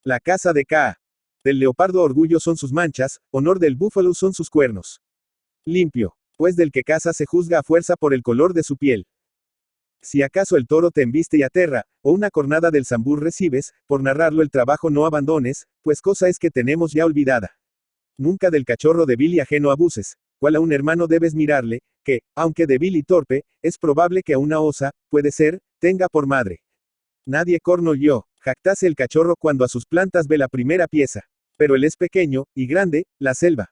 La caza de Kaa. Del leopardo orgullo son sus manchas, honor del búfalo son sus cuernos. Limpio. Pues del que caza se juzga a fuerza por el color de su piel. Si acaso el toro te embiste y aterra, o una cornada del zambur recibes, por narrarlo el trabajo no abandones, pues cosa es que tenemos ya olvidada. Nunca del cachorro débil y ajeno abuses, cual a un hermano debes mirarle, que, aunque débil y torpe, es probable que a una osa, puede ser, tenga por madre. Nadie corno yo, jactase el cachorro cuando a sus plantas ve la primera pieza. Pero él es pequeño, y grande, la selva.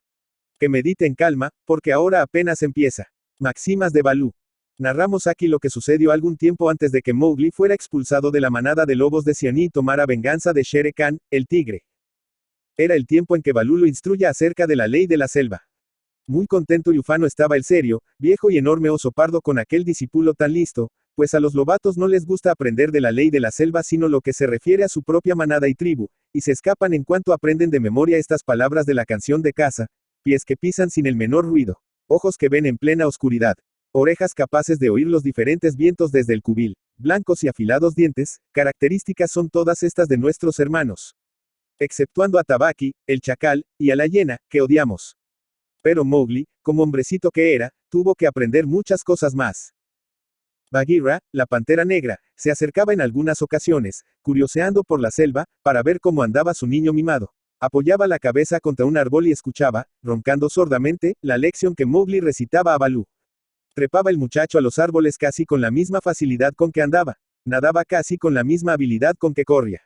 Que medite en calma, porque ahora apenas empieza. Maximas de Balú. Narramos aquí lo que sucedió algún tiempo antes de que Mowgli fuera expulsado de la manada de lobos de Sianí y tomara venganza de Shere Khan, el tigre. Era el tiempo en que Balú lo instruya acerca de la ley de la selva. Muy contento y ufano estaba el serio, viejo y enorme oso pardo con aquel discípulo tan listo, pues a los lobatos no les gusta aprender de la ley de la selva sino lo que se refiere a su propia manada y tribu, y se escapan en cuanto aprenden de memoria estas palabras de la canción de caza: pies que pisan sin el menor ruido, ojos que ven en plena oscuridad, orejas capaces de oír los diferentes vientos desde el cubil, blancos y afilados dientes, características son todas estas de nuestros hermanos. Exceptuando a Tabaqui, el chacal, y a la hiena, que odiamos. Pero Mowgli, como hombrecito que era, tuvo que aprender muchas cosas más. Bagheera, la pantera negra, se acercaba en algunas ocasiones, curioseando por la selva, para ver cómo andaba su niño mimado. Apoyaba la cabeza contra un árbol y escuchaba, roncando sordamente, la lección que Mowgli recitaba a Balú. Trepaba el muchacho a los árboles casi con la misma facilidad con que andaba. Nadaba casi con la misma habilidad con que corría.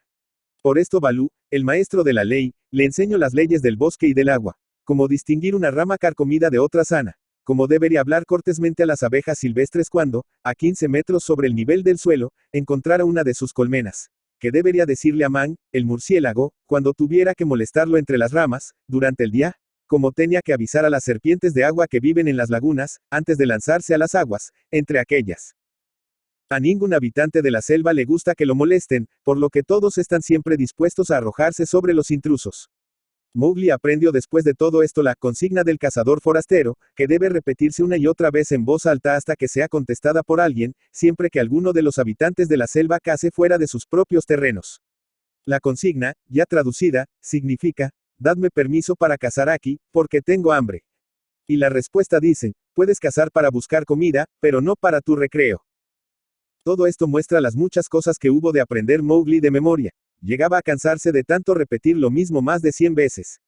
Por esto Balú, el maestro de la ley, le enseñó las leyes del bosque y del agua. Cómo distinguir una rama carcomida de otra sana. Cómo debería hablar cortésmente a las abejas silvestres cuando, a 15 metros sobre el nivel del suelo, encontrara una de sus colmenas. Que debería decirle a Man, el murciélago, cuando tuviera que molestarlo entre las ramas, durante el día. Como tenía que avisar a las serpientes de agua que viven en las lagunas, antes de lanzarse a las aguas, entre aquellas. A ningún habitante de la selva le gusta que lo molesten, por lo que todos están siempre dispuestos a arrojarse sobre los intrusos. Mowgli aprendió después de todo esto la consigna del cazador forastero, que debe repetirse una y otra vez en voz alta hasta que sea contestada por alguien, siempre que alguno de los habitantes de la selva cace fuera de sus propios terrenos. La consigna, ya traducida, significa: dadme permiso para cazar aquí, porque tengo hambre. Y la respuesta dice: puedes cazar para buscar comida, pero no para tu recreo. Todo esto muestra las muchas cosas que hubo de aprender Mowgli de memoria. Llegaba a cansarse de tanto repetir lo mismo más de 100 veces.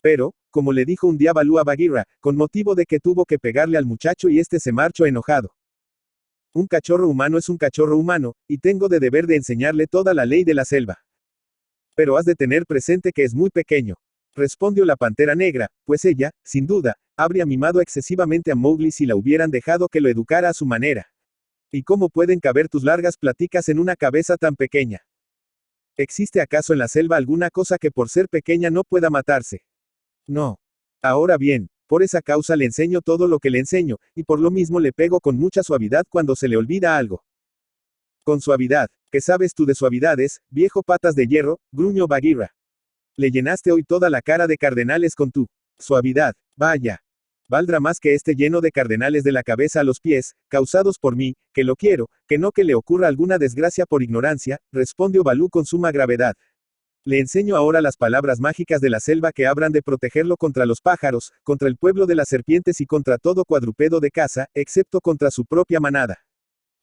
Pero, como le dijo un día Balú a Bagheera, con motivo de que tuvo que pegarle al muchacho y este se marchó enojado. Un cachorro humano es un cachorro humano, y tengo de deber de enseñarle toda la ley de la selva. Pero has de tener presente que es muy pequeño. Respondió la pantera negra, pues ella, sin duda, habría mimado excesivamente a Mowgli si la hubieran dejado que lo educara a su manera. ¿Y cómo pueden caber tus largas pláticas en una cabeza tan pequeña? ¿Existe acaso en la selva alguna cosa que por ser pequeña no pueda matarse? No. Ahora bien, por esa causa le enseño todo lo que le enseño, y por lo mismo le pego con mucha suavidad cuando se le olvida algo. Con suavidad. ¿Qué sabes tú de suavidades, viejo patas de hierro? Gruñó Bagheera. Le llenaste hoy toda la cara de cardenales con tu suavidad. Vaya. Valdrá más que esté lleno de cardenales de la cabeza a los pies, causados por mí, que lo quiero, que no que le ocurra alguna desgracia por ignorancia, respondió Balú con suma gravedad. Le enseño ahora las palabras mágicas de la selva que habrán de protegerlo contra los pájaros, contra el pueblo de las serpientes y contra todo cuadrúpedo de caza, excepto contra su propia manada.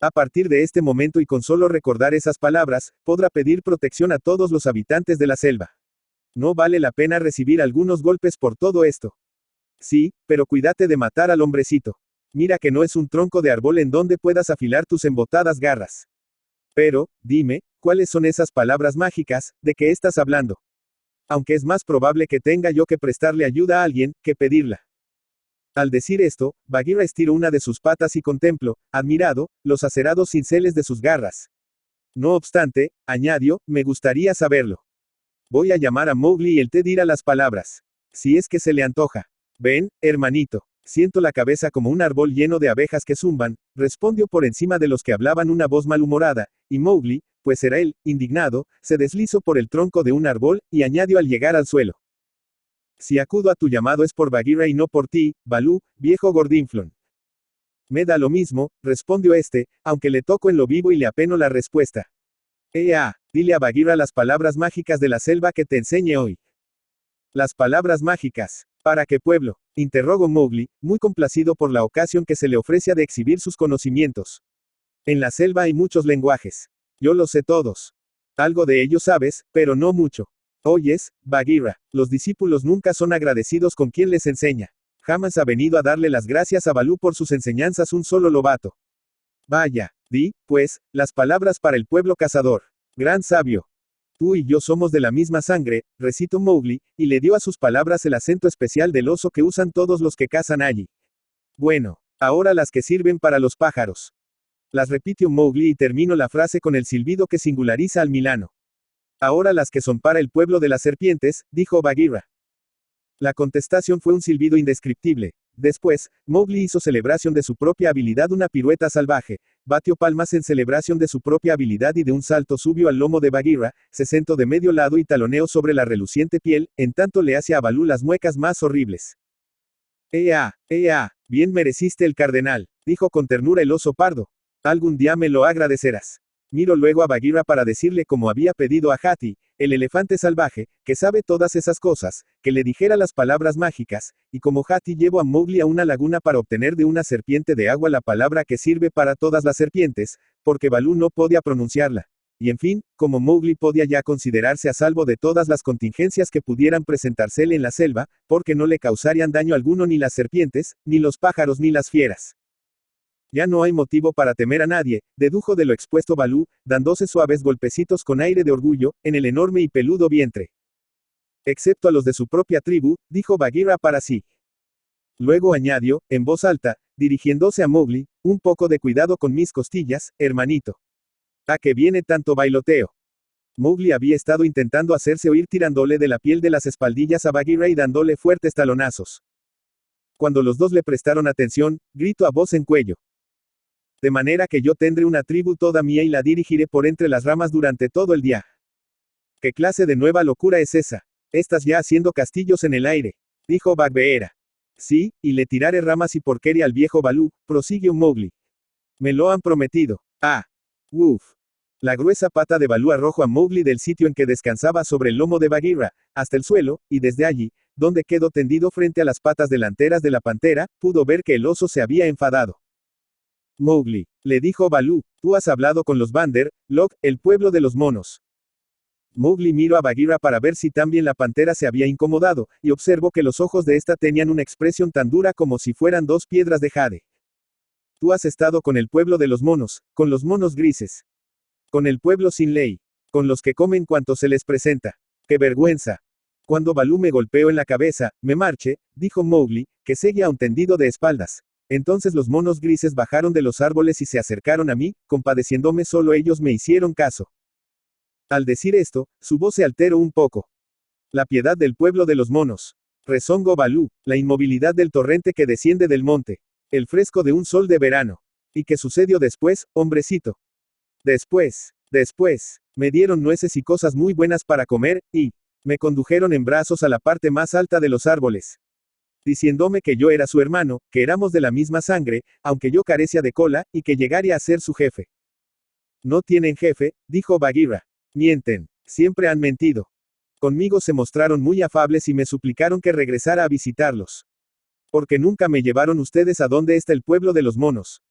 A partir de este momento y con solo recordar esas palabras, podrá pedir protección a todos los habitantes de la selva. No vale la pena recibir algunos golpes por todo esto. Sí, pero cuídate de matar al hombrecito. Mira que no es un tronco de árbol en donde puedas afilar tus embotadas garras. Pero, dime, ¿cuáles son esas palabras mágicas, de que estás hablando? Aunque es más probable que tenga yo que prestarle ayuda a alguien, que pedirla. Al decir esto, Bagheera estiró una de sus patas y contempló, admirado, los acerados cinceles de sus garras. No obstante, añadió, me gustaría saberlo. Voy a llamar a Mowgli y él te dirá las palabras. Si es que se le antoja. Ven, hermanito. Siento la cabeza como un árbol lleno de abejas que zumban, respondió por encima de los que hablaban una voz malhumorada, y Mowgli, pues era él, indignado, se deslizó por el tronco de un árbol, y añadió al llegar al suelo. Si acudo a tu llamado es por Bagheera y no por ti, Balú, viejo gordinflón. Me da lo mismo, respondió este, aunque le toco en lo vivo y le apeno la respuesta. Dile a Bagheera las palabras mágicas de la selva que te enseñe hoy. Las palabras mágicas. ¿Para qué pueblo? Interrogó Mowgli, muy complacido por la ocasión que se le ofrecía de exhibir sus conocimientos. En la selva hay muchos lenguajes. Yo los sé todos. Algo de ellos sabes, pero no mucho. Oyes, Bagheera, los discípulos nunca son agradecidos con quien les enseña. Jamás ha venido a darle las gracias a Balú por sus enseñanzas un solo lobato. Vaya, di, pues, las palabras para el pueblo cazador. Gran sabio. Tú y yo somos de la misma sangre, recitó Mowgli, y le dio a sus palabras el acento especial del oso que usan todos los que cazan allí. Bueno, ahora las que sirven para los pájaros. Las repitió Mowgli y terminó la frase con el silbido que singulariza al milano. Ahora las que son para el pueblo de las serpientes, dijo Bagheera. La contestación fue un silbido indescriptible. Después, Mowgli hizo celebración de su propia habilidad una pirueta salvaje, batió palmas en celebración de su propia habilidad y de un salto subió al lomo de Bagheera, se sentó de medio lado y taloneó sobre la reluciente piel, en tanto le hacía a Balú las muecas más horribles. Bien mereciste el cardenal, dijo con ternura el oso pardo. Algún día me lo agradecerás. Miró luego a Bagheera para decirle como había pedido a Hati, el elefante salvaje, que sabe todas esas cosas, que le dijera las palabras mágicas, y como Hati llevó a Mowgli a una laguna para obtener de una serpiente de agua la palabra que sirve para todas las serpientes, porque Balú no podía pronunciarla. Y en fin, como Mowgli podía ya considerarse a salvo de todas las contingencias que pudieran presentársele en la selva, porque no le causarían daño alguno ni las serpientes, ni los pájaros ni las fieras. Ya no hay motivo para temer a nadie, dedujo de lo expuesto Balú, dándose suaves golpecitos con aire de orgullo, en el enorme y peludo vientre. Excepto a los de su propia tribu, dijo Bagheera para sí. Luego añadió, en voz alta, dirigiéndose a Mowgli, un poco de cuidado con mis costillas, hermanito. ¿A qué viene tanto bailoteo? Mowgli había estado intentando hacerse oír tirándole de la piel de las espaldillas a Bagheera y dándole fuertes talonazos. Cuando los dos le prestaron atención, gritó a voz en cuello. De manera que yo tendré una tribu toda mía y la dirigiré por entre las ramas durante todo el día. ¿Qué clase de nueva locura es esa? Estás ya haciendo castillos en el aire, dijo Bagheera. Sí, y le tiraré ramas y porquería al viejo Balú, prosiguió Mowgli. Me lo han prometido. Uf. La gruesa pata de Balú arrojó a Mowgli del sitio en que descansaba sobre el lomo de Bagheera, hasta el suelo, y desde allí, donde quedó tendido frente a las patas delanteras de la pantera, pudo ver que el oso se había enfadado. Mowgli, le dijo Balú, tú has hablado con los Bander, Log, el pueblo de los monos. Mowgli miró a Bagheera para ver si también la pantera se había incomodado, y observó que los ojos de ésta tenían una expresión tan dura como si fueran dos piedras de jade. Tú has estado con el pueblo de los monos, con los monos grises. Con el pueblo sin ley. Con los que comen cuanto se les presenta. ¡Qué vergüenza! Cuando Balú me golpeó en la cabeza, me marché, dijo Mowgli, que seguía aún tendido de espaldas. Entonces los monos grises bajaron de los árboles y se acercaron a mí, compadeciéndome solo ellos me hicieron caso. Al decir esto, su voz se alteró un poco. La piedad del pueblo de los monos. Rezongó Balú, la inmovilidad del torrente que desciende del monte. El fresco de un sol de verano. ¿Y qué sucedió después, hombrecito? Después, me dieron nueces y cosas muy buenas para comer, y me condujeron en brazos a la parte más alta de los árboles. Diciéndome que yo era su hermano, que éramos de la misma sangre, aunque yo carecía de cola, y que llegaría a ser su jefe. No tienen jefe, dijo Bagheera. Mienten, siempre han mentido. Conmigo se mostraron muy afables y me suplicaron que regresara a visitarlos. Porque nunca me llevaron ustedes a donde está el pueblo de los monos.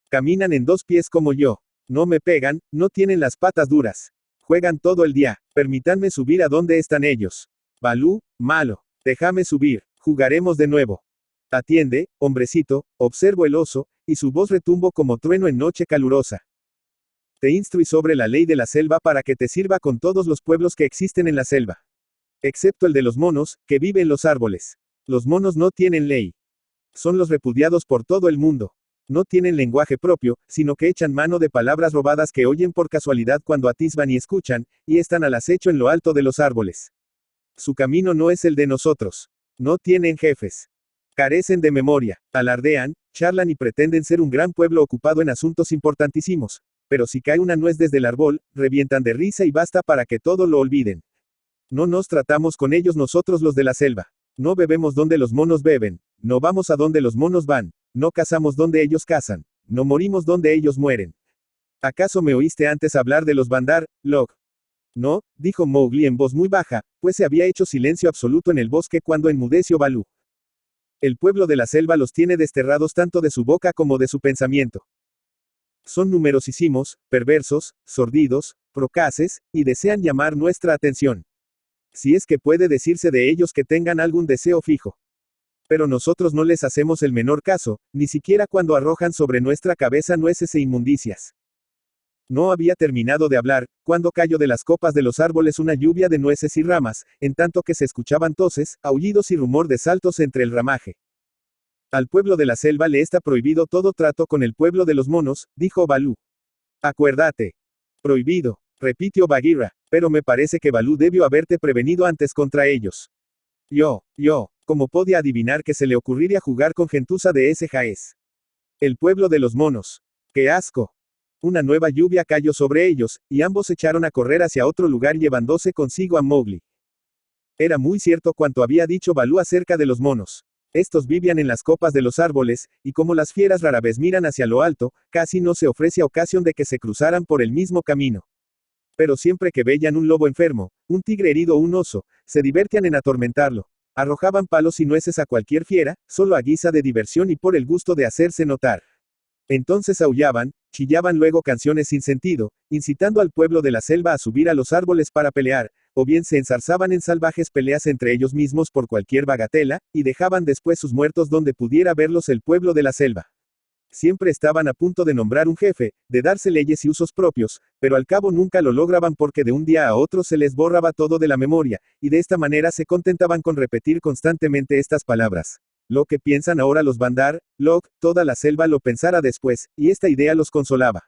Caminan en dos pies como yo. No me pegan, no tienen las patas duras. Juegan todo el día, permítanme subir a donde están ellos. Balú, malo, déjame subir. Jugaremos de nuevo. Atiende, hombrecito, observó el oso, y su voz retumbó como trueno en noche calurosa. Te instruí sobre la ley de la selva para que te sirva con todos los pueblos que existen en la selva. Excepto el de los monos, que vive en los árboles. Los monos no tienen ley. Son los repudiados por todo el mundo. No tienen lenguaje propio, sino que echan mano de palabras robadas que oyen por casualidad cuando atisban y escuchan, y están al acecho en lo alto de los árboles. Su camino no es el de nosotros. No tienen jefes. Carecen de memoria, alardean, charlan y pretenden ser un gran pueblo ocupado en asuntos importantísimos. Pero si cae una nuez desde el árbol, revientan de risa y basta para que todo lo olviden. No nos tratamos con ellos nosotros los de la selva. No bebemos donde los monos beben. No vamos a donde los monos van. No cazamos donde ellos cazan. No morimos donde ellos mueren. ¿Acaso me oíste antes hablar de los Bandar, Log? No, dijo Mowgli en voz muy baja, pues se había hecho silencio absoluto en el bosque cuando enmudeció Balú. El pueblo de la selva los tiene desterrados tanto de su boca como de su pensamiento. Son numerosísimos, perversos, sordidos, procaces, y desean llamar nuestra atención. Si es que puede decirse de ellos que tengan algún deseo fijo. Pero nosotros no les hacemos el menor caso, ni siquiera cuando arrojan sobre nuestra cabeza nueces e inmundicias. No había terminado de hablar, cuando cayó de las copas de los árboles una lluvia de nueces y ramas, en tanto que se escuchaban toses, aullidos y rumor de saltos entre el ramaje. Al pueblo de la selva le está prohibido todo trato con el pueblo de los monos, dijo Balú. Acuérdate. Prohibido, repitió Bagheera, pero me parece que Balú debió haberte prevenido antes contra ellos. ¿Cómo podía adivinar que se le ocurriría jugar con gentuza de ese jaez? El pueblo de los monos. ¡Qué asco! Una nueva lluvia cayó sobre ellos, y ambos echaron a correr hacia otro lugar llevándose consigo a Mowgli. Era muy cierto cuanto había dicho Balú acerca de los monos. Estos vivían en las copas de los árboles, y como las fieras rara vez miran hacia lo alto, casi no se ofrece ocasión de que se cruzaran por el mismo camino. Pero siempre que veían un lobo enfermo, un tigre herido o un oso, se divertían en atormentarlo. Arrojaban palos y nueces a cualquier fiera, solo a guisa de diversión y por el gusto de hacerse notar. Entonces aullaban, chillaban luego canciones sin sentido, incitando al pueblo de la selva a subir a los árboles para pelear, o bien se enzarzaban en salvajes peleas entre ellos mismos por cualquier bagatela, y dejaban después sus muertos donde pudiera verlos el pueblo de la selva. Siempre estaban a punto de nombrar un jefe, de darse leyes y usos propios, pero al cabo nunca lo lograban porque de un día a otro se les borraba todo de la memoria, y de esta manera se contentaban con repetir constantemente estas palabras. Lo que piensan ahora los Bandar, Log, toda la selva lo pensara después, y esta idea los consolaba.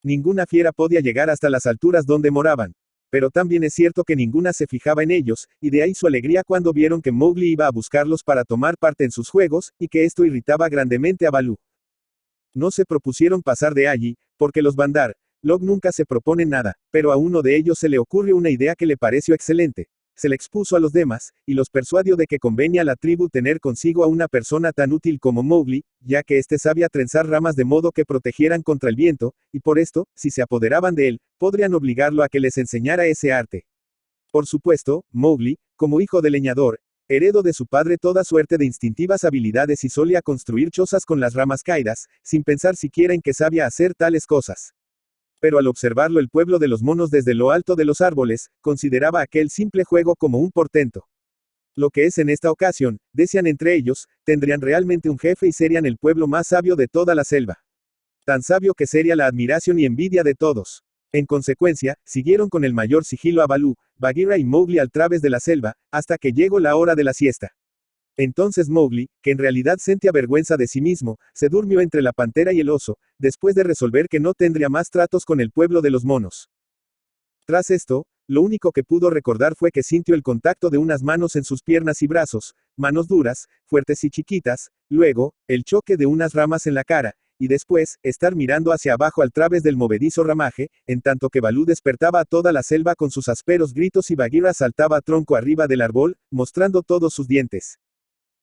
Ninguna fiera podía llegar hasta las alturas donde moraban. Pero también es cierto que ninguna se fijaba en ellos, y de ahí su alegría cuando vieron que Mowgli iba a buscarlos para tomar parte en sus juegos, y que esto irritaba grandemente a Balú. No se propusieron pasar de allí, porque los Bandar, Log nunca se proponen nada, pero a uno de ellos se le ocurrió una idea que le pareció excelente. Se le expuso a los demás, y los persuadió de que convenía a la tribu tener consigo a una persona tan útil como Mowgli, ya que éste sabía trenzar ramas de modo que protegieran contra el viento, y por esto, si se apoderaban de él, podrían obligarlo a que les enseñara ese arte. Por supuesto, Mowgli, como hijo de leñador, heredó de su padre toda suerte de instintivas habilidades y solía construir chozas con las ramas caídas, sin pensar siquiera en que sabía hacer tales cosas. Pero al observarlo el pueblo de los monos desde lo alto de los árboles, consideraba aquel simple juego como un portento. Lo que es en esta ocasión, decían entre ellos, tendrían realmente un jefe y serían el pueblo más sabio de toda la selva. Tan sabio que sería la admiración y envidia de todos. En consecuencia, siguieron con el mayor sigilo a Balú, Bagheera y Mowgli al través de la selva, hasta que llegó la hora de la siesta. Entonces Mowgli, que en realidad sentía vergüenza de sí mismo, se durmió entre la pantera y el oso, después de resolver que no tendría más tratos con el pueblo de los monos. Tras esto, lo único que pudo recordar fue que sintió el contacto de unas manos en sus piernas y brazos, manos duras, fuertes y chiquitas, luego, el choque de unas ramas en la cara, y después, estar mirando hacia abajo al través del movedizo ramaje, en tanto que Balú despertaba a toda la selva con sus ásperos gritos y Bagheera saltaba tronco arriba del árbol, mostrando todos sus dientes.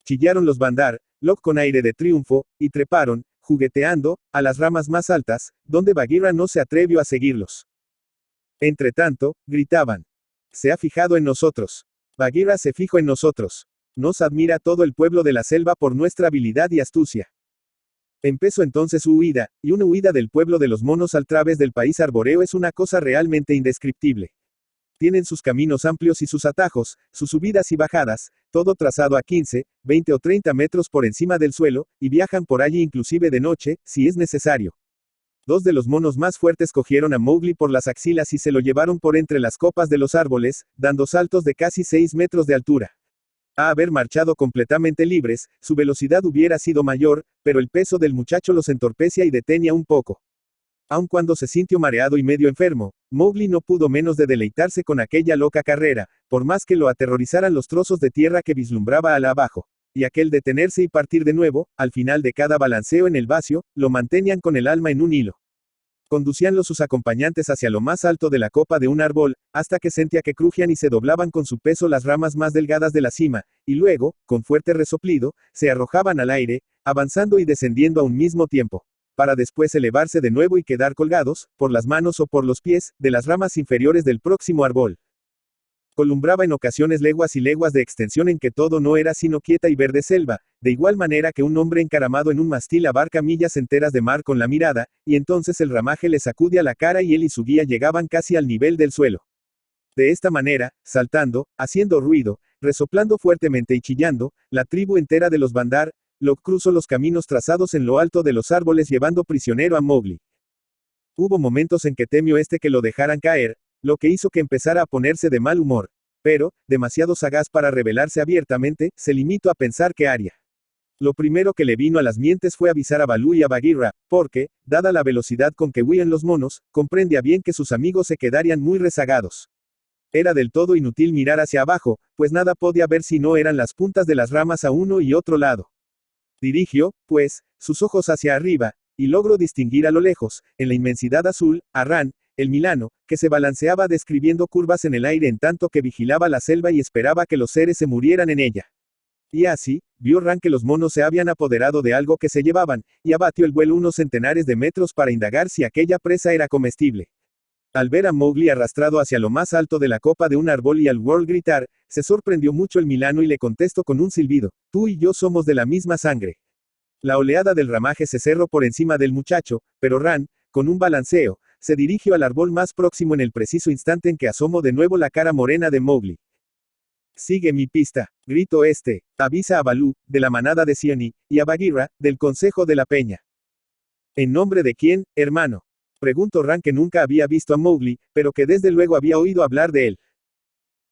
Chillaron los Bandar, Log con aire de triunfo, y treparon, jugueteando, a las ramas más altas, donde Bagheera no se atrevió a seguirlos. Entretanto, gritaban. Se ha fijado en nosotros. Bagheera se fijó en nosotros. Nos admira todo el pueblo de la selva por nuestra habilidad y astucia. Empezó entonces su huida, y una huida del pueblo de los monos al través del país arboreo es una cosa realmente indescriptible. Tienen sus caminos amplios y sus atajos, sus subidas y bajadas, todo trazado a 15, 20 o 30 metros por encima del suelo, y viajan por allí inclusive de noche, si es necesario. Dos de los monos más fuertes cogieron a Mowgli por las axilas y se lo llevaron por entre las copas de los árboles, dando saltos de casi 6 metros de altura. A haber marchado completamente libres, su velocidad hubiera sido mayor, pero el peso del muchacho los entorpecía y detenía un poco. Aun cuando se sintió mareado y medio enfermo, Mowgli no pudo menos de deleitarse con aquella loca carrera, por más que lo aterrorizaran los trozos de tierra que vislumbraba al abajo. Y aquel detenerse y partir de nuevo, al final de cada balanceo en el vacío, lo mantenían con el alma en un hilo. Conducíanlo sus acompañantes hacia lo más alto de la copa de un árbol, hasta que sentía que crujían y se doblaban con su peso las ramas más delgadas de la cima, y luego, con fuerte resoplido, se arrojaban al aire, avanzando y descendiendo a un mismo tiempo. para después elevarse de nuevo y quedar colgados, por las manos o por los pies, de las ramas inferiores del próximo árbol. Columbraba en ocasiones leguas y leguas de extensión en que todo no era sino quieta y verde selva, de igual manera que un hombre encaramado en un mastil abarca millas enteras de mar con la mirada, y entonces el ramaje le sacude a la cara y él y su guía llegaban casi al nivel del suelo. De esta manera, saltando, haciendo ruido, resoplando fuertemente y chillando, la tribu entera de los Bandar, Log cruzó los caminos trazados en lo alto de los árboles llevando prisionero a Mowgli. Hubo momentos en que temió que lo dejaran caer, lo que hizo que empezara a ponerse de mal humor. Pero, demasiado sagaz para rebelarse abiertamente, se limitó a pensar qué haría. Lo primero que le vino a las mientes fue avisar a Baloo y a Bagheera, porque, dada la velocidad con que huían los monos, comprendía bien que sus amigos se quedarían muy rezagados. Era del todo inútil mirar hacia abajo, pues nada podía ver si no eran las puntas de las ramas a uno y otro lado. Dirigió, pues, sus ojos hacia arriba, y logró distinguir a lo lejos, en la inmensidad azul, a Ran, el Milano, que se balanceaba describiendo curvas en el aire en tanto que vigilaba la selva y esperaba que los seres se murieran en ella. Y así, vio Ran que los monos se habían apoderado de algo que se llevaban, y abatió el vuelo unos centenares de metros para indagar si aquella presa era comestible. Al ver a Mowgli arrastrado hacia lo más alto de la copa de un árbol y al World gritar, se sorprendió mucho el Milano y le contestó con un silbido: tú y yo somos de la misma sangre. La oleada del ramaje se cerró por encima del muchacho, pero Ran, con un balanceo, se dirigió al árbol más próximo en el preciso instante en que asomó de nuevo la cara morena de Mowgli. Sigue mi pista, gritó avisa a Baloo, de la manada de Sioni, y a Bagheera, del Consejo de la Peña. ¿En nombre de quién, hermano? Preguntó Ran, que nunca había visto a Mowgli, pero que desde luego había oído hablar de él.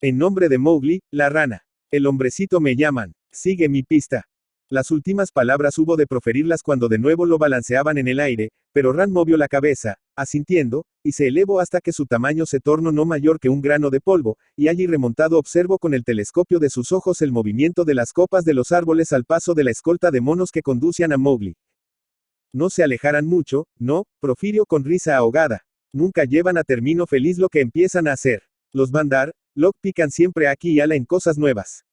En nombre de Mowgli, la rana. El hombrecito me llaman. Sigue mi pista. Las últimas palabras hubo de proferirlas cuando de nuevo lo balanceaban en el aire, pero Ran movió la cabeza, asintiendo, y se elevó hasta que su tamaño se tornó no mayor que un grano de polvo, y allí remontado observó con el telescopio de sus ojos el movimiento de las copas de los árboles al paso de la escolta de monos que conducían a Mowgli. No se alejaran mucho, no, profirió con risa ahogada. Nunca llevan a término feliz lo que empiezan a hacer. Los Bandar, Log pican siempre aquí y ala en cosas nuevas.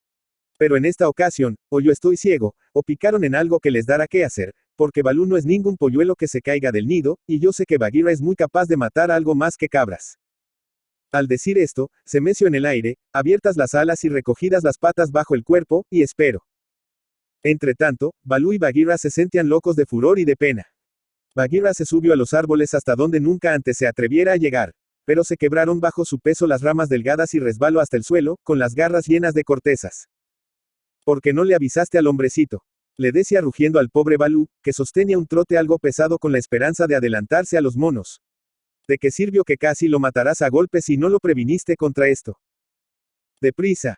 Pero en esta ocasión, o yo estoy ciego, o picaron en algo que les dará qué hacer, porque Baloo no es ningún polluelo que se caiga del nido, y yo sé que Bagheera es muy capaz de matar algo más que cabras. Al decir esto, se meció en el aire, abiertas las alas y recogidas las patas bajo el cuerpo, y espero. Entre tanto, Baloo y Bagheera se sentían locos de furor y de pena. Bagheera se subió a los árboles hasta donde nunca antes se atreviera a llegar, pero se quebraron bajo su peso las ramas delgadas y resbaló hasta el suelo, con las garras llenas de cortezas. ¿Por qué no le avisaste al hombrecito? Le decía rugiendo al pobre Baloo, que sostenía un trote algo pesado con la esperanza de adelantarse a los monos. ¿De qué sirvió que casi lo matarás a golpes si no lo previniste contra esto? Deprisa,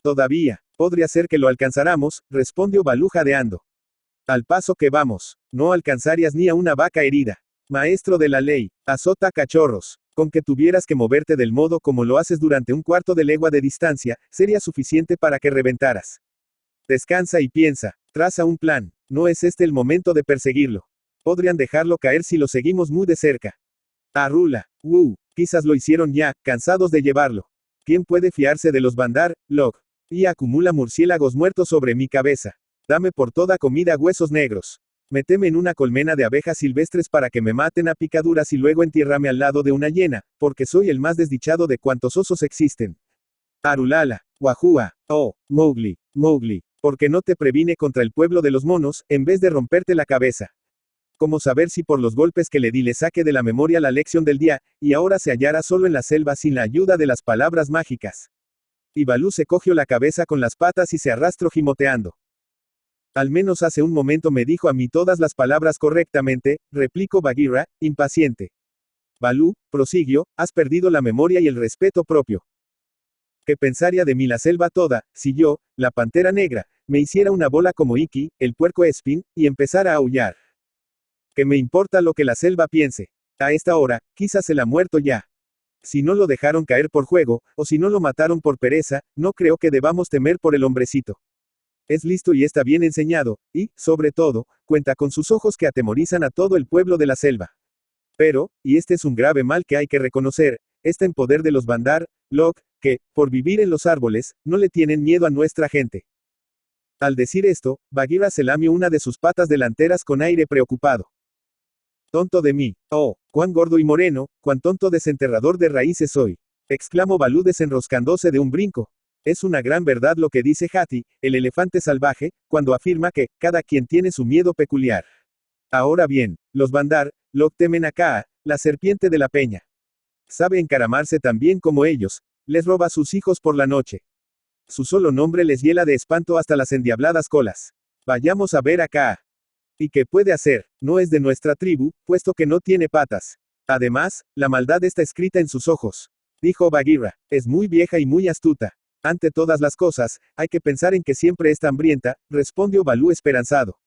todavía, podría ser que lo alcanzáramos, respondió Baloo jadeando. Al paso que vamos, no alcanzarías ni a una vaca herida. Maestro de la ley, azota cachorros. Con que tuvieras que moverte del modo como lo haces durante un cuarto de legua de distancia, sería suficiente para que reventaras. Descansa y piensa, traza un plan, no es este el momento de perseguirlo. Podrían dejarlo caer si lo seguimos muy de cerca. Arrula, quizás lo hicieron ya, cansados de llevarlo. ¿Quién puede fiarse de los Bandar, Log? Y acumula murciélagos muertos sobre mi cabeza. Dame por toda comida huesos negros. Méteme en una colmena de abejas silvestres para que me maten a picaduras y luego entiérrame al lado de una hiena, porque soy el más desdichado de cuantos osos existen. Arulala, Wahua, oh, Mowgli, ¿por qué no te previne contra el pueblo de los monos, en vez de romperte la cabeza? ¿Cómo saber si por los golpes que le di le saqué de la memoria la lección del día, y ahora se hallara solo en la selva sin la ayuda de las palabras mágicas? Y Baloo se cogió la cabeza con las patas y se arrastró gimoteando. Al menos hace un momento me dijo a mí todas las palabras correctamente, replicó Bagheera, impaciente. Baloo, prosiguió, has perdido la memoria y el respeto propio. ¿Qué pensaría de mí la selva toda, si yo, la pantera negra, me hiciera una bola como Iki, el puerco espín, y empezara a aullar? ¿Qué me importa lo que la selva piense? A esta hora, quizás él ha muerto ya. Si no lo dejaron caer por juego, o si no lo mataron por pereza, no creo que debamos temer por el hombrecito. Es listo y está bien enseñado, y, sobre todo, cuenta con sus ojos que atemorizan a todo el pueblo de la selva. Pero, y este es un grave mal que hay que reconocer, está en poder de los Bandar, Log, que, por vivir en los árboles, no le tienen miedo a nuestra gente. Al decir esto, Bagheera se lamió una de sus patas delanteras con aire preocupado. Tonto de mí. Oh, cuán gordo y moreno, cuán tonto desenterrador de raíces soy. Exclamó Balú desenroscándose de un brinco. Es una gran verdad lo que dice Hati, el elefante salvaje, cuando afirma que, cada quien tiene su miedo peculiar. Ahora bien, los Bandar, Log temen a Kaa, la serpiente de la peña. Sabe encaramarse tan bien como ellos, les roba sus hijos por la noche. Su solo nombre les hiela de espanto hasta las endiabladas colas. Vayamos a ver a Kaa. ¿Y qué puede hacer? No es de nuestra tribu, puesto que no tiene patas. Además, la maldad está escrita en sus ojos. Dijo Bagheera, es muy vieja y muy astuta. Ante todas las cosas, hay que pensar en que siempre está hambrienta, respondió Balú esperanzado.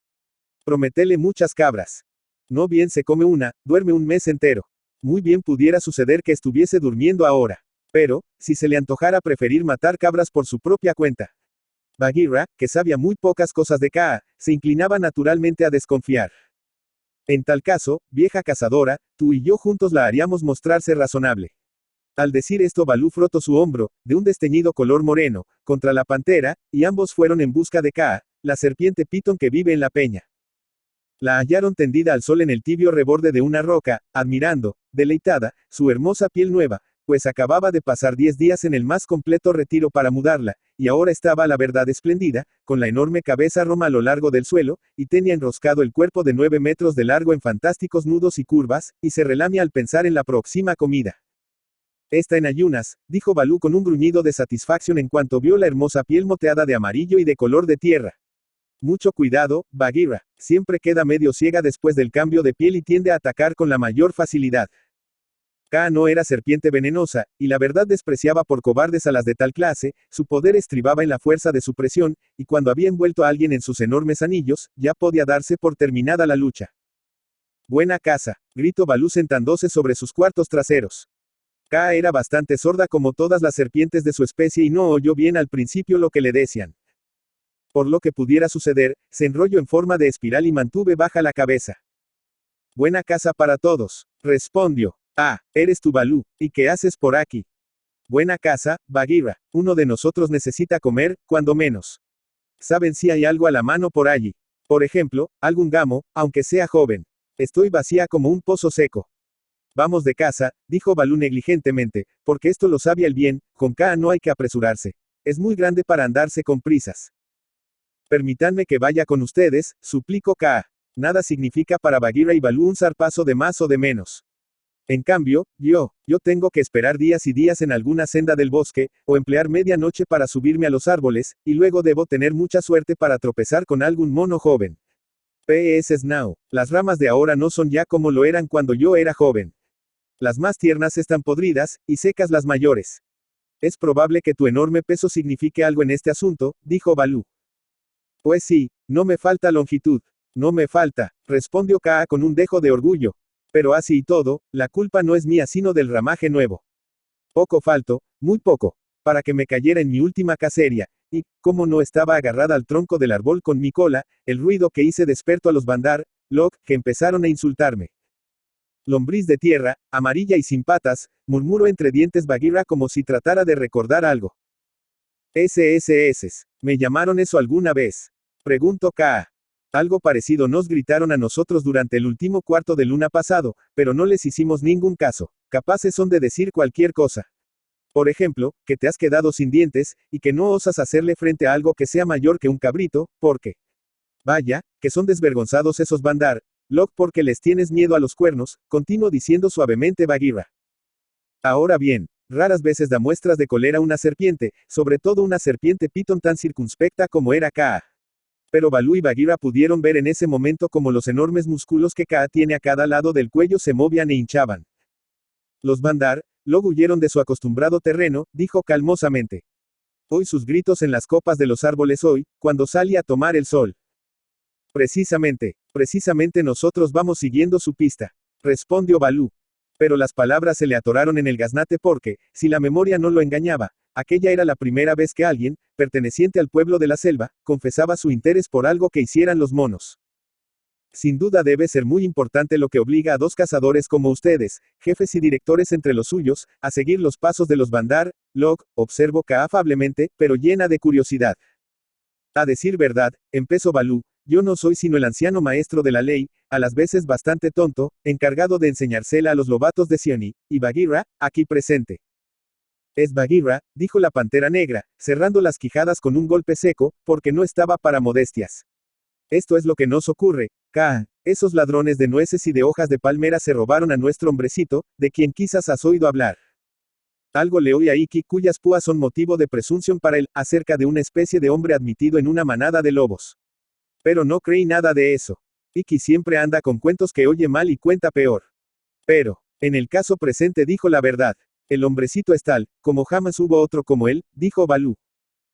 Prometele muchas cabras. No bien se come una, duerme un mes entero. Muy bien pudiera suceder que estuviese durmiendo ahora. Pero, si se le antojara preferir matar cabras por su propia cuenta. Bagheera, que sabía muy pocas cosas de Kaa, se inclinaba naturalmente a desconfiar. En tal caso, vieja cazadora, tú y yo juntos la haríamos mostrarse razonable. Al decir esto Balú frotó su hombro, de un desteñido color moreno, contra la pantera, y ambos fueron en busca de Kaa, la serpiente pitón que vive en la peña. La hallaron tendida al sol en el tibio reborde de una roca, admirando, deleitada, su hermosa piel nueva, pues acababa de pasar 10 días en el más completo retiro para mudarla, y ahora estaba a la verdad espléndida, con la enorme cabeza roma a lo largo del suelo, y tenía enroscado el cuerpo de 9 metros de largo en fantásticos nudos y curvas, y se relamía al pensar en la próxima comida. Está en ayunas, dijo Balú con un gruñido de satisfacción en cuanto vio la hermosa piel moteada de amarillo y de color de tierra. Mucho cuidado, Bagheera, siempre queda medio ciega después del cambio de piel y tiende a atacar con la mayor facilidad. Kaa no era serpiente venenosa, y la verdad despreciaba por cobardes a las de tal clase, su poder estribaba en la fuerza de su presión, y cuando había envuelto a alguien en sus enormes anillos, ya podía darse por terminada la lucha. Buena caza, gritó Balú sentándose sobre sus cuartos traseros. Kaa era bastante sorda como todas las serpientes de su especie y no oyó bien al principio lo que le decían. Por lo que pudiera suceder, se enrolló en forma de espiral y mantuve baja la cabeza. Buena caza para todos, respondió. Ah, eres tú Balú, ¿y qué haces por aquí? Buena caza, Bagheera, uno de nosotros necesita comer, cuando menos. ¿Saben si hay algo a la mano por allí? Por ejemplo, algún gamo, aunque sea joven. Estoy vacía como un pozo seco. Vamos de caza, dijo Balú negligentemente, porque esto lo sabía el bien, con Kaa no hay que apresurarse. Es muy grande para andarse con prisas. Permítanme que vaya con ustedes, suplicó Kaa. Nada significa para Bagheera y Balú un zarpazo de más o de menos. En cambio, yo tengo que esperar días y días en alguna senda del bosque, o emplear media noche para subirme a los árboles, y luego debo tener mucha suerte para tropezar con algún mono joven. P.S. Snow, las ramas de ahora no son ya como lo eran cuando yo era joven. Las más tiernas están podridas, y secas las mayores. Es probable que tu enorme peso signifique algo en este asunto, dijo Balú. Pues sí, no me falta longitud. No me falta, respondió Kaa con un dejo de orgullo. Pero así y todo, la culpa no es mía sino del ramaje nuevo. Poco faltó, muy poco, para que me cayera en mi última cacería, y, como no estaba agarrada al tronco del árbol con mi cola, el ruido que hice despertó a los Bandar, Log, que empezaron a insultarme. Lombriz de tierra, amarilla y sin patas, murmuró entre dientes Bagheera como si tratara de recordar algo. SSS. ¿Me llamaron eso alguna vez? Preguntó Kaa. Algo parecido nos gritaron a nosotros durante el último cuarto de luna pasado, pero no les hicimos ningún caso. Capaces son de decir cualquier cosa. Por ejemplo, que te has quedado sin dientes, y que no osas hacerle frente a algo que sea mayor que un cabrito, porque... Vaya, que son desvergonzados esos Bandar, Log, porque les tienes miedo a los cuernos, continuó diciendo suavemente Bagheera. Ahora bien, raras veces da muestras de cólera una serpiente, sobre todo una serpiente pitón tan circunspecta como era Kaa. Pero Balú y Bagheera pudieron ver en ese momento cómo los enormes músculos que Kaa tiene a cada lado del cuello se movían e hinchaban. Los Bandar, Log huyeron de su acostumbrado terreno, dijo calmosamente. Oí sus gritos en las copas de los árboles hoy, cuando salí a tomar el sol. Precisamente nosotros vamos siguiendo su pista, respondió Balú. Pero las palabras se le atoraron en el gaznate porque, si la memoria no lo engañaba, aquella era la primera vez que alguien, perteneciente al pueblo de la selva, confesaba su interés por algo que hicieran los monos. Sin duda debe ser muy importante lo que obliga a dos cazadores como ustedes, jefes y directores entre los suyos, a seguir los pasos de los Bandar, Log, observó Kaa afablemente, pero llena de curiosidad. A decir verdad, empezó Balú, Yo no soy sino el anciano maestro de la ley, a las veces bastante tonto, encargado de enseñársela a los lobatos de Sioni, y Bagheera, aquí presente. Es Bagheera, dijo la pantera negra, cerrando las quijadas con un golpe seco, porque no estaba para modestias. Esto es lo que nos ocurre, Kaa. Esos ladrones de nueces y de hojas de palmera se robaron a nuestro hombrecito, de quien quizás has oído hablar. Algo le oí a Iki cuyas púas son motivo de presunción para él, acerca de una especie de hombre admitido en una manada de lobos. Pero no creí nada de eso. Iki siempre anda con cuentos que oye mal y cuenta peor. Pero, en el caso presente dijo la verdad. El hombrecito es tal, como jamás hubo otro como él, dijo Balú.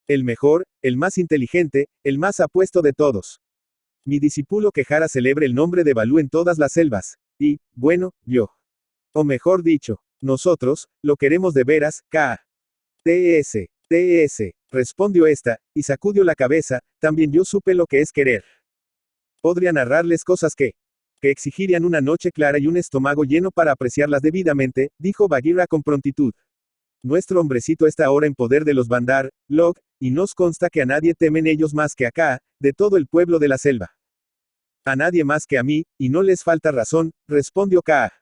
El mejor, el más inteligente, el más apuesto de todos. Mi discípulo Quejara celebre el nombre de Balú en todas las selvas. Y, bueno, yo. O mejor dicho, nosotros, lo queremos de veras, K. T.S. T.S. respondió esta, y sacudió la cabeza, también yo supe lo que es querer. Podría narrarles cosas que exigirían una noche clara y un estómago lleno para apreciarlas debidamente, dijo Bagheera con prontitud. Nuestro hombrecito está ahora en poder de los Bandar, Log, y nos consta que a nadie temen ellos más que a Kaa, de todo el pueblo de la selva. A nadie más que a mí, y no les falta razón, respondió Kaa.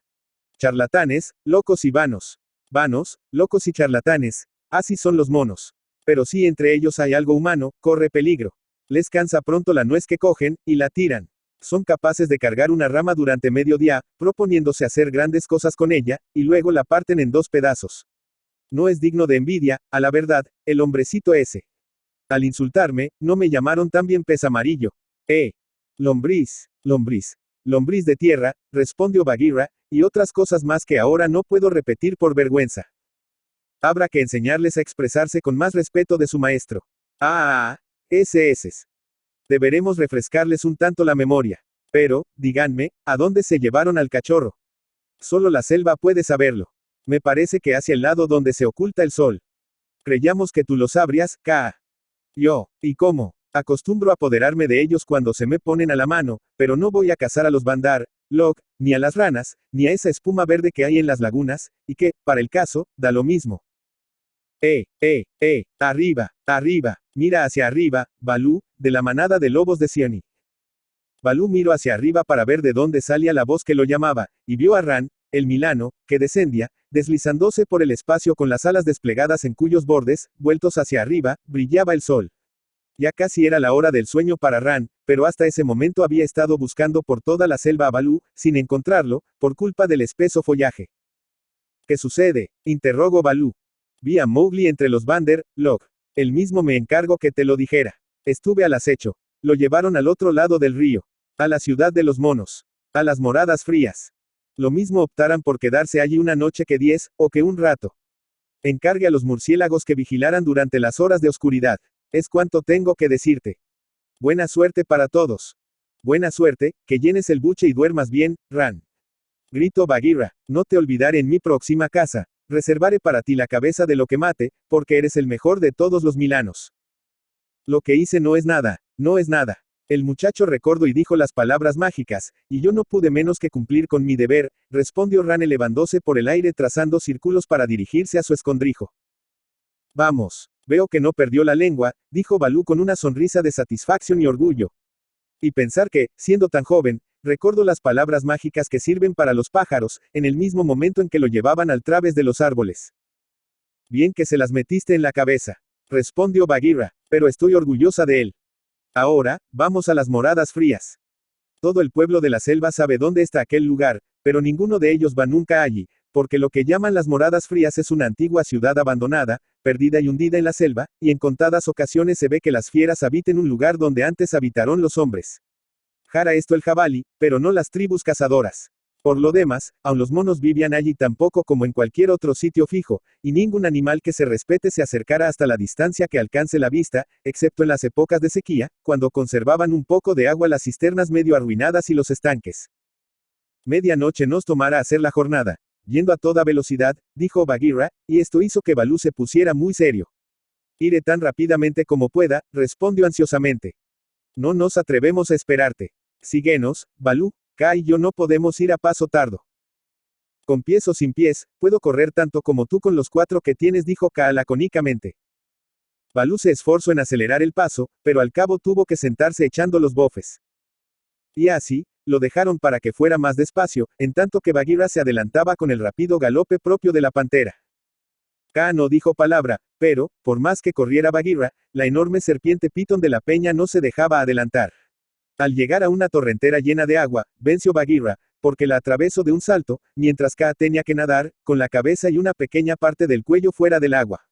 Charlatanes, locos y vanos. Vanos, locos y charlatanes, así son los monos. Pero si entre ellos hay algo humano, corre peligro. Les cansa pronto la nuez que cogen, y la tiran. Son capaces de cargar una rama durante medio día, proponiéndose hacer grandes cosas con ella, y luego la parten en 2 pedazos. No es digno de envidia, a la verdad, el hombrecito ese. Al insultarme, no me llamaron también pez amarillo. Lombriz, lombriz. Lombriz de tierra, respondió Bagheera, y otras cosas más que ahora no puedo repetir por vergüenza. Habrá que enseñarles a expresarse con más respeto de su maestro. Ese. Deberemos refrescarles un tanto la memoria. Pero, díganme, ¿a dónde se llevaron al cachorro? Solo la selva puede saberlo. Me parece que hacia el lado donde se oculta el sol. Creíamos que tú lo sabrías, Kaa. Yo, ¿y cómo? Acostumbro a apoderarme de ellos cuando se me ponen a la mano, pero no voy a cazar a los Bandar, Log, ni a las ranas, ni a esa espuma verde que hay en las lagunas, y que, para el caso, da lo mismo. Arriba, mira hacia arriba, Balú, de la manada de lobos de Sioni. Balú miró hacia arriba para ver de dónde salía la voz que lo llamaba, y vio a Ran, el milano, que descendía, deslizándose por el espacio con las alas desplegadas en cuyos bordes, vueltos hacia arriba, brillaba el sol. Ya casi era la hora del sueño para Ran, pero hasta ese momento había estado buscando por toda la selva a Balú, sin encontrarlo, por culpa del espeso follaje. ¿Qué sucede?, interrogó Balú. Vi a Mowgli entre los Bander, Log. Él mismo me encargó que te lo dijera. Estuve al acecho. Lo llevaron al otro lado del río. A la ciudad de los monos. A las moradas frías. Lo mismo optaran por quedarse allí una noche que 10, o que un rato. Encargue a los murciélagos que vigilaran durante las horas de oscuridad. Es cuanto tengo que decirte. Buena suerte para todos. Buena suerte, que llenes el buche y duermas bien, Ran. Gritó Bagheera, no te olvidaré en mi próxima casa. Reservaré para ti la cabeza de lo que mate, porque eres el mejor de todos los milanos. Lo que hice no es nada, no es nada. El muchacho recordó y dijo las palabras mágicas, y yo no pude menos que cumplir con mi deber, respondió Ran elevándose por el aire trazando círculos para dirigirse a su escondrijo. Vamos, veo que no perdió la lengua, dijo Balú con una sonrisa de satisfacción y orgullo. Y pensar que, siendo tan joven, recordó las palabras mágicas que sirven para los pájaros, en el mismo momento en que lo llevaban al través de los árboles. Bien que se las metiste en la cabeza, respondió Bagheera, pero estoy orgullosa de él. Ahora, vamos a las moradas frías. Todo el pueblo de la selva sabe dónde está aquel lugar, pero ninguno de ellos va nunca allí, porque lo que llaman las moradas frías es una antigua ciudad abandonada, perdida y hundida en la selva, y en contadas ocasiones se ve que las fieras habiten un lugar donde antes habitaron los hombres. Jara esto el jabalí, pero no las tribus cazadoras. Por lo demás, aun los monos vivían allí tan poco como en cualquier otro sitio fijo, y ningún animal que se respete se acercara hasta la distancia que alcance la vista, excepto en las épocas de sequía, cuando conservaban un poco de agua las cisternas medio arruinadas y los estanques. Medianoche nos tomará hacer la jornada. Yendo a toda velocidad, dijo Bagheera, y esto hizo que Balú se pusiera muy serio. Iré tan rápidamente como pueda, respondió ansiosamente. No nos atrevemos a esperarte. Síguenos, Balú, Kaa y yo no podemos ir a paso tardo. Con pies o sin pies, puedo correr tanto como tú con los 4 que tienes, dijo Kaa lacónicamente. Balú se esforzó en acelerar el paso, pero al cabo tuvo que sentarse echando los bofes. Y así, lo dejaron para que fuera más despacio, en tanto que Bagheera se adelantaba con el rápido galope propio de la pantera. Kaa no dijo palabra, pero, por más que corriera Bagheera, la enorme serpiente pitón de la peña no se dejaba adelantar. Al llegar a una torrentera llena de agua, venció Bagheera, porque la atravesó de un salto, mientras Kaa tenía que nadar, con la cabeza y una pequeña parte del cuello fuera del agua.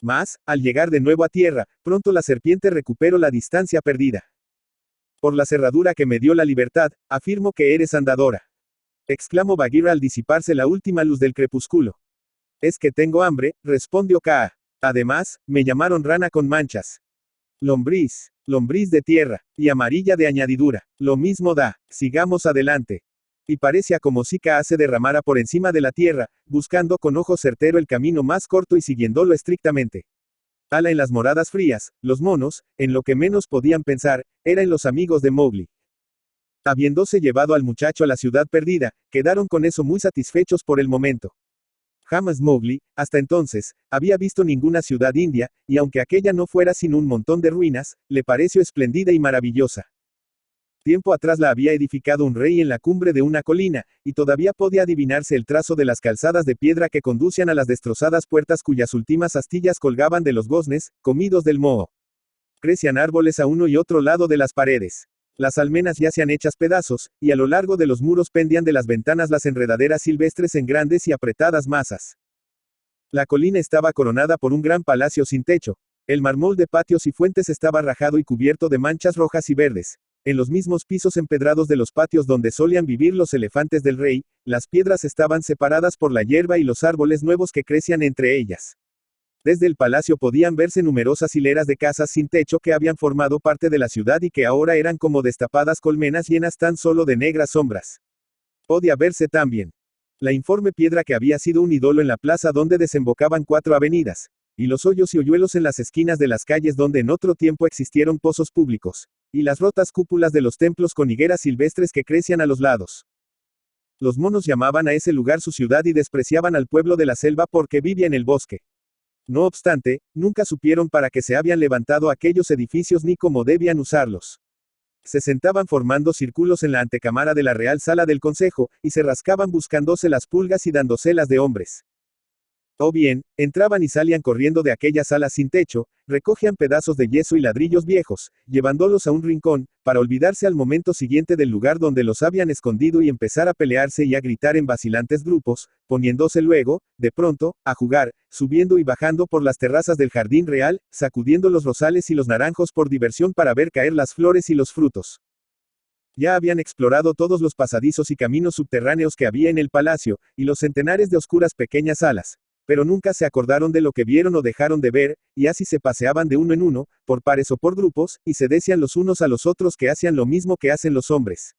Mas, al llegar de nuevo a tierra, pronto la serpiente recuperó la distancia perdida. Por la cerradura que me dio la libertad, afirmo que eres andadora. Exclamó Bagheera al disiparse la última luz del crepúsculo. Es que tengo hambre, respondió Kaa. Además, me llamaron rana con manchas. Lombriz, lombriz de tierra, y amarilla de añadidura. Lo mismo da, sigamos adelante. Y parecía como si Kaa se derramara por encima de la tierra, buscando con ojo certero el camino más corto y siguiéndolo estrictamente. Ala en las moradas frías, los monos, en lo que menos podían pensar, eran los amigos de Mowgli. Habiéndose llevado al muchacho a la ciudad perdida, quedaron con eso muy satisfechos por el momento. Jamás Mowgli, hasta entonces, había visto ninguna ciudad india, y aunque aquella no fuera sino un montón de ruinas, le pareció espléndida y maravillosa. Tiempo atrás la había edificado un rey en la cumbre de una colina, y todavía podía adivinarse el trazo de las calzadas de piedra que conducían a las destrozadas puertas cuyas últimas astillas colgaban de los goznes, comidos del moho. Crecían árboles a uno y otro lado de las paredes. Las almenas yacían hechas pedazos, y a lo largo de los muros pendían de las ventanas las enredaderas silvestres en grandes y apretadas masas. La colina estaba coronada por un gran palacio sin techo. El mármol de patios y fuentes estaba rajado y cubierto de manchas rojas y verdes. En los mismos pisos empedrados de los patios donde solían vivir los elefantes del rey, las piedras estaban separadas por la hierba y los árboles nuevos que crecían entre ellas. Desde el palacio podían verse numerosas hileras de casas sin techo que habían formado parte de la ciudad y que ahora eran como destapadas colmenas llenas tan solo de negras sombras. Podía verse también la informe piedra que había sido un ídolo en la plaza donde desembocaban 4 avenidas, y los hoyos y hoyuelos en las esquinas de las calles donde en otro tiempo existieron pozos públicos, y las rotas cúpulas de los templos con higueras silvestres que crecían a los lados. Los monos llamaban a ese lugar su ciudad y despreciaban al pueblo de la selva porque vivía en el bosque. No obstante, nunca supieron para qué se habían levantado aquellos edificios ni cómo debían usarlos. Se sentaban formando círculos en la antecámara de la Real Sala del Consejo, y se rascaban buscándose las pulgas y dándoselas de hombres. O bien, entraban y salían corriendo de aquellas salas sin techo, recogían pedazos de yeso y ladrillos viejos, llevándolos a un rincón, para olvidarse al momento siguiente del lugar donde los habían escondido y empezar a pelearse y a gritar en vacilantes grupos, poniéndose luego, de pronto, a jugar, subiendo y bajando por las terrazas del jardín real, sacudiendo los rosales y los naranjos por diversión para ver caer las flores y los frutos. Ya habían explorado todos los pasadizos y caminos subterráneos que había en el palacio, y los centenares de oscuras pequeñas salas. Pero nunca se acordaron de lo que vieron o dejaron de ver, y así se paseaban de uno en uno, por pares o por grupos, y se decían los unos a los otros que hacían lo mismo que hacen los hombres.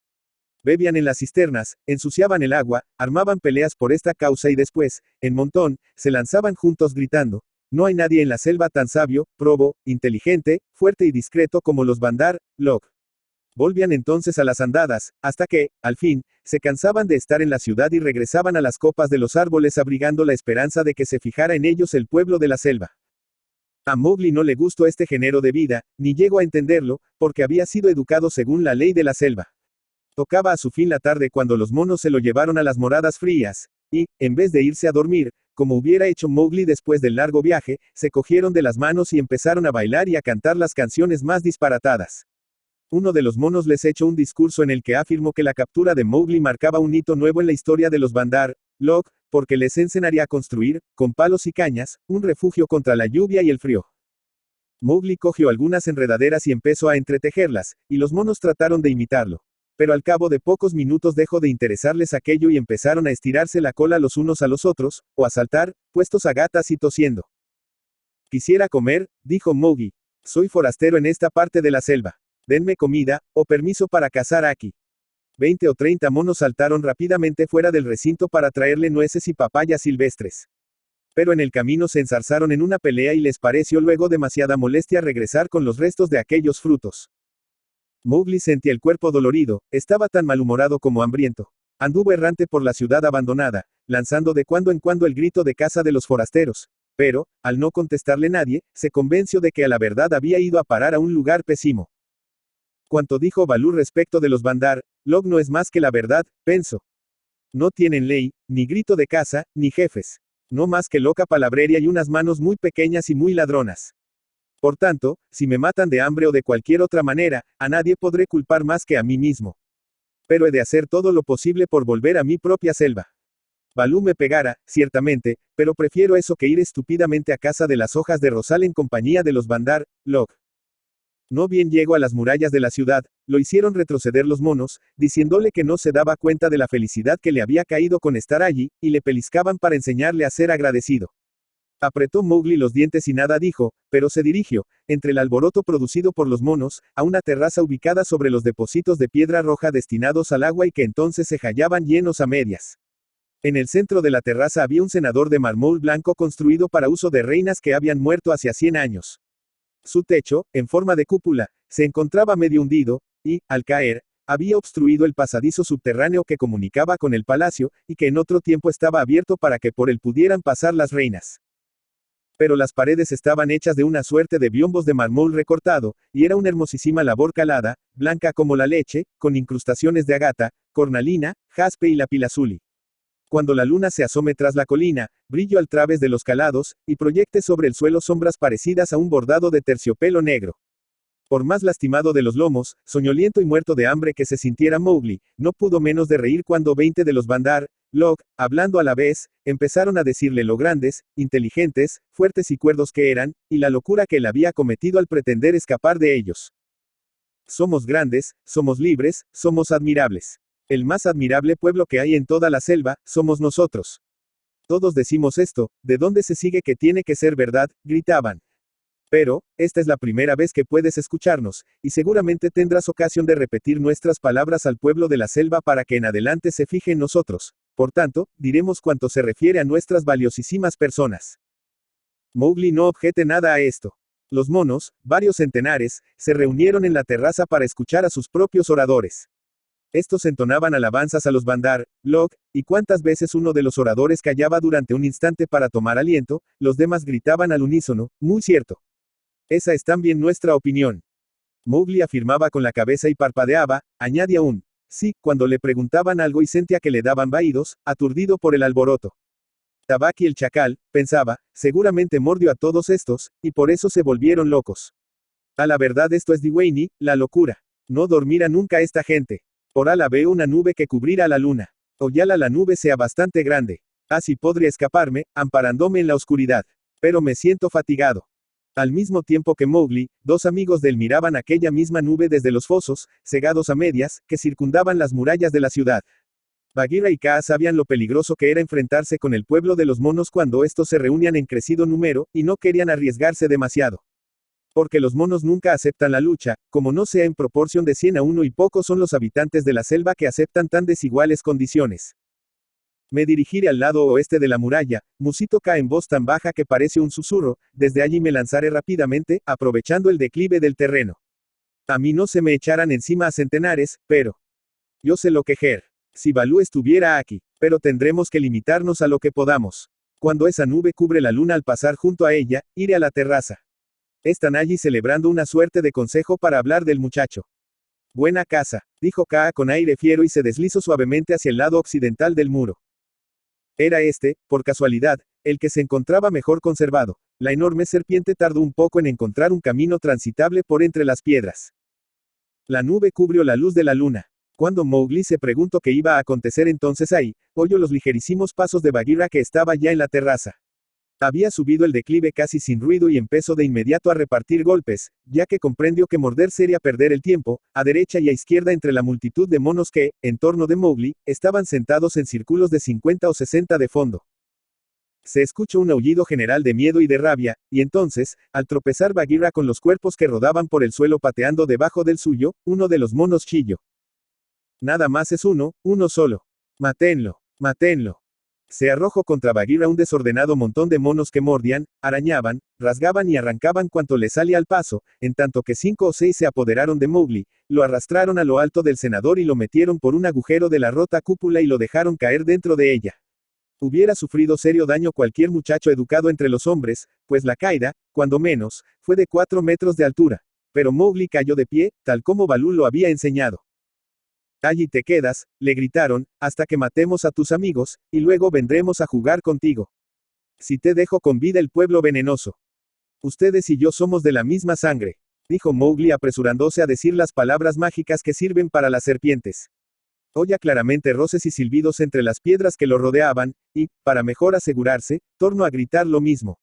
Bebían en las cisternas, ensuciaban el agua, armaban peleas por esta causa y después, en montón, se lanzaban juntos gritando: no hay nadie en la selva tan sabio, probo, inteligente, fuerte y discreto como los Bandar, Log. Volvían entonces a las andadas, hasta que, al fin, se cansaban de estar en la ciudad y regresaban a las copas de los árboles abrigando la esperanza de que se fijara en ellos el pueblo de la selva. A Mowgli no le gustó este género de vida, ni llegó a entenderlo, porque había sido educado según la ley de la selva. Tocaba a su fin la tarde cuando los monos se lo llevaron a las moradas frías, y, en vez de irse a dormir, como hubiera hecho Mowgli después del largo viaje, se cogieron de las manos y empezaron a bailar y a cantar las canciones más disparatadas. Uno de los monos les echó un discurso en el que afirmó que la captura de Mowgli marcaba un hito nuevo en la historia de los Bandar, Log, porque les enseñaría a construir, con palos y cañas, un refugio contra la lluvia y el frío. Mowgli cogió algunas enredaderas y empezó a entretejerlas, y los monos trataron de imitarlo. Pero al cabo de pocos minutos dejó de interesarles aquello y empezaron a estirarse la cola los unos a los otros, o a saltar, puestos a gatas y tosiendo. Quisiera comer, dijo Mowgli. Soy forastero en esta parte de la selva. Denme comida, o permiso para cazar aquí. 20 o 30 monos saltaron rápidamente fuera del recinto para traerle nueces y papayas silvestres. Pero en el camino se enzarzaron en una pelea y les pareció luego demasiada molestia regresar con los restos de aquellos frutos. Mowgli sentía el cuerpo dolorido, estaba tan malhumorado como hambriento. Anduvo errante por la ciudad abandonada, lanzando de cuando en cuando el grito de caza de los forasteros. Pero, al no contestarle nadie, se convenció de que a la verdad había ido a parar a un lugar pésimo. Cuanto dijo Balú respecto de los Bandar, Log no es más que la verdad, pensó. No tienen ley, ni grito de caza, ni jefes. No más que loca palabrería y unas manos muy pequeñas y muy ladronas. Por tanto, si me matan de hambre o de cualquier otra manera, a nadie podré culpar más que a mí mismo. Pero he de hacer todo lo posible por volver a mi propia selva. Balú me pegara, ciertamente, pero prefiero eso que ir estúpidamente a casa de las hojas de rosal en compañía de los Bandar, Log. No bien llego a las murallas de la ciudad, lo hicieron retroceder los monos, diciéndole que no se daba cuenta de la felicidad que le había caído con estar allí, y le pellizcaban para enseñarle a ser agradecido. Apretó Mowgli los dientes y nada dijo, pero se dirigió, entre el alboroto producido por los monos, a una terraza ubicada sobre los depósitos de piedra roja destinados al agua y que entonces se hallaban llenos a medias. En el centro de la terraza había un cenador de mármol blanco construido para uso de reinas que habían muerto hacía 100 años. Su techo, en forma de cúpula, se encontraba medio hundido, y, al caer, había obstruido el pasadizo subterráneo que comunicaba con el palacio, y que en otro tiempo estaba abierto para que por él pudieran pasar las reinas. Pero las paredes estaban hechas de una suerte de biombos de mármol recortado, y era una hermosísima labor calada, blanca como la leche, con incrustaciones de agata, cornalina, jaspe y lapilazuli. Cuando la luna se asome tras la colina, brillo al través de los calados, y proyecte sobre el suelo sombras parecidas a un bordado de terciopelo negro. Por más lastimado de los lomos, soñoliento y muerto de hambre que se sintiera Mowgli, no pudo menos de reír cuando 20 de los Bandar, Log, hablando a la vez, empezaron a decirle lo grandes, inteligentes, fuertes y cuerdos que eran, y la locura que él había cometido al pretender escapar de ellos. Somos grandes, somos libres, somos admirables. El más admirable pueblo que hay en toda la selva, somos nosotros. Todos decimos esto, ¿de dónde se sigue que tiene que ser verdad?, gritaban. Pero, esta es la primera vez que puedes escucharnos, y seguramente tendrás ocasión de repetir nuestras palabras al pueblo de la selva para que en adelante se fije en nosotros. Por tanto, diremos cuanto se refiere a nuestras valiosísimas personas. Mowgli no objete nada a esto. Los monos, varios centenares, se reunieron en la terraza para escuchar a sus propios oradores. Estos entonaban alabanzas a los Bandar, Log, y cuantas veces uno de los oradores callaba durante un instante para tomar aliento, los demás gritaban al unísono, muy cierto. Esa es también nuestra opinión. Mowgli afirmaba con la cabeza y parpadeaba, añadía un sí, cuando le preguntaban algo y sentía que le daban vaídos, aturdido por el alboroto. Tabaqui el chacal, pensaba, seguramente mordió a todos estos, y por eso se volvieron locos. A la verdad esto es Diweini, la locura. No dormirá nunca esta gente. Por ala veo una nube que cubrirá la luna. Oyala la nube sea bastante grande. Así podría escaparme, amparándome en la oscuridad. Pero me siento fatigado. Al mismo tiempo que Mowgli, dos amigos de él miraban aquella misma nube desde los fosos, cegados a medias, que circundaban las murallas de la ciudad. Bagheera y Kaa sabían lo peligroso que era enfrentarse con el pueblo de los monos cuando estos se reunían en crecido número, y no querían arriesgarse demasiado. Porque los monos nunca aceptan la lucha, como no sea en proporción de 100 a 1 y pocos son los habitantes de la selva que aceptan tan desiguales condiciones. Me dirigiré al lado oeste de la muralla, musitó Kaa en voz tan baja que parece un susurro, desde allí me lanzaré rápidamente, aprovechando el declive del terreno. A mí no se me echarán encima a centenares, pero... yo sé lo que Ger. Si Balú estuviera aquí, pero tendremos que limitarnos a lo que podamos. Cuando esa nube cubre la luna al pasar junto a ella, iré a la terraza. Están allí celebrando una suerte de consejo para hablar del muchacho. Buena casa, dijo Kaa con aire fiero y se deslizó suavemente hacia el lado occidental del muro. Era este, por casualidad, el que se encontraba mejor conservado. La enorme serpiente tardó un poco en encontrar un camino transitable por entre las piedras. La nube cubrió la luz de la luna. Cuando Mowgli se preguntó qué iba a acontecer entonces ahí, oyó los ligerísimos pasos de Bagheera que estaba ya en la terraza. Había subido el declive casi sin ruido y empezó de inmediato a repartir golpes, ya que comprendió que morder sería perder el tiempo, a derecha y a izquierda entre la multitud de monos que, en torno de Mowgli, estaban sentados en círculos de 50 o 60 de fondo. Se escuchó un aullido general de miedo y de rabia, y entonces, al tropezar Bagheera con los cuerpos que rodaban por el suelo pateando debajo del suyo, uno de los monos chilló. Nada más es uno solo. Mátenlo, mátenlo. Se arrojó contra Bagheera un desordenado montón de monos que mordían, arañaban, rasgaban y arrancaban cuanto le salía al paso, en tanto que 5 o 6 se apoderaron de Mowgli, lo arrastraron a lo alto del cenador y lo metieron por un agujero de la rota cúpula y lo dejaron caer dentro de ella. Hubiera sufrido serio daño cualquier muchacho educado entre los hombres, pues la caída, cuando menos, fue de 4 metros de altura. Pero Mowgli cayó de pie, tal como Baloo lo había enseñado. Allí te quedas, le gritaron, hasta que matemos a tus amigos, y luego vendremos a jugar contigo. Si te dejo con vida el pueblo venenoso. Ustedes y yo somos de la misma sangre, dijo Mowgli apresurándose a decir las palabras mágicas que sirven para las serpientes. Oía claramente roces y silbidos entre las piedras que lo rodeaban, y, para mejor asegurarse, tornó a gritar lo mismo.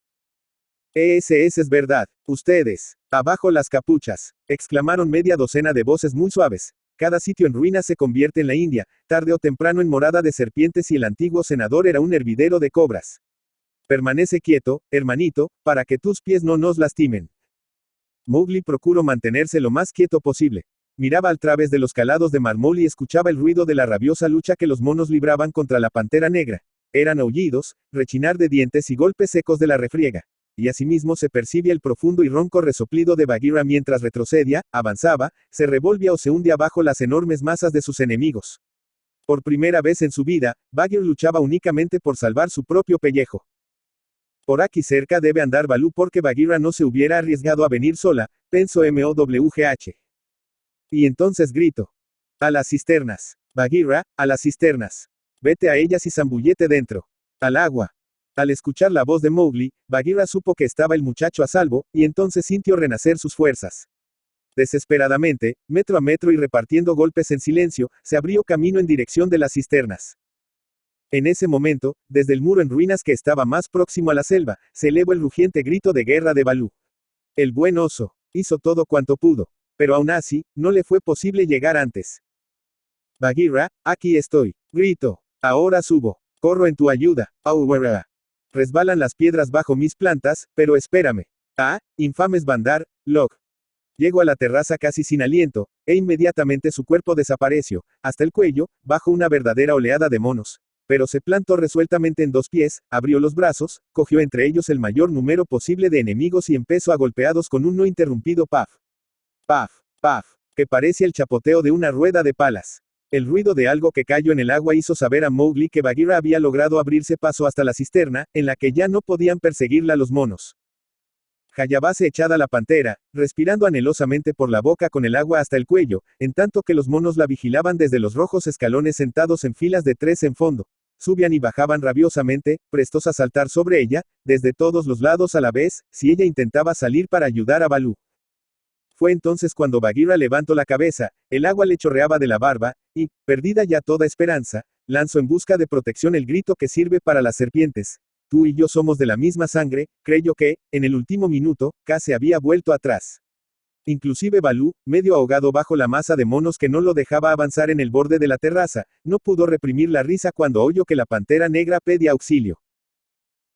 Ese es verdad. Ustedes. Abajo las capuchas. Exclamaron media docena de voces muy suaves. Cada sitio en ruinas se convierte en la India, tarde o temprano en morada de serpientes y el antiguo senador era un hervidero de cobras. Permanece quieto, hermanito, para que tus pies no nos lastimen. Mowgli procuró mantenerse lo más quieto posible. Miraba al través de los calados de mármol y escuchaba el ruido de la rabiosa lucha que los monos libraban contra la pantera negra. Eran aullidos, rechinar de dientes y golpes secos de la refriega. Y asimismo se percibía el profundo y ronco resoplido de Bagheera mientras retrocedía, avanzaba, se revolvía o se hundía bajo las enormes masas de sus enemigos. Por primera vez en su vida, Bagheera luchaba únicamente por salvar su propio pellejo. Por aquí cerca debe andar Baloo porque Bagheera no se hubiera arriesgado a venir sola, pensó Mowgh. Y entonces gritó. A las cisternas. Bagheera, a las cisternas. Vete a ellas y zambullete dentro. Al agua. Al escuchar la voz de Mowgli, Bagheera supo que estaba el muchacho a salvo, y entonces sintió renacer sus fuerzas. Desesperadamente, metro a metro y repartiendo golpes en silencio, se abrió camino en dirección de las cisternas. En ese momento, desde el muro en ruinas que estaba más próximo a la selva, se elevó el rugiente grito de guerra de Baloo. El buen oso hizo todo cuanto pudo, pero aún así, no le fue posible llegar antes. Bagheera, aquí estoy, grito. Ahora subo. Corro en tu ayuda. Auwara. Resbalan las piedras bajo mis plantas, pero espérame. Ah, infames Bandar, Log. Llego a la terraza casi sin aliento, e inmediatamente su cuerpo desapareció, hasta el cuello, bajo una verdadera oleada de monos. Pero se plantó resueltamente en dos pies, abrió los brazos, cogió entre ellos el mayor número posible de enemigos y empezó a golpeados con un no interrumpido paf. Paf, paf, que parecía el chapoteo de una rueda de palas. El ruido de algo que cayó en el agua hizo saber a Mowgli que Bagheera había logrado abrirse paso hasta la cisterna, en la que ya no podían perseguirla los monos. Hallábase echada la pantera, respirando anhelosamente por la boca con el agua hasta el cuello, en tanto que los monos la vigilaban desde los rojos escalones sentados en filas de 3 en fondo. Subían y bajaban rabiosamente, prestos a saltar sobre ella, desde todos los lados a la vez, si ella intentaba salir para ayudar a Baloo. Fue entonces cuando Bagheera levantó la cabeza, el agua le chorreaba de la barba, y, perdida ya toda esperanza, lanzó en busca de protección el grito que sirve para las serpientes. Tú y yo somos de la misma sangre, creyó que, en el último minuto, Kaa se había vuelto atrás. Inclusive Baloo, medio ahogado bajo la masa de monos que no lo dejaba avanzar en el borde de la terraza, no pudo reprimir la risa cuando oyó que la pantera negra pedía auxilio.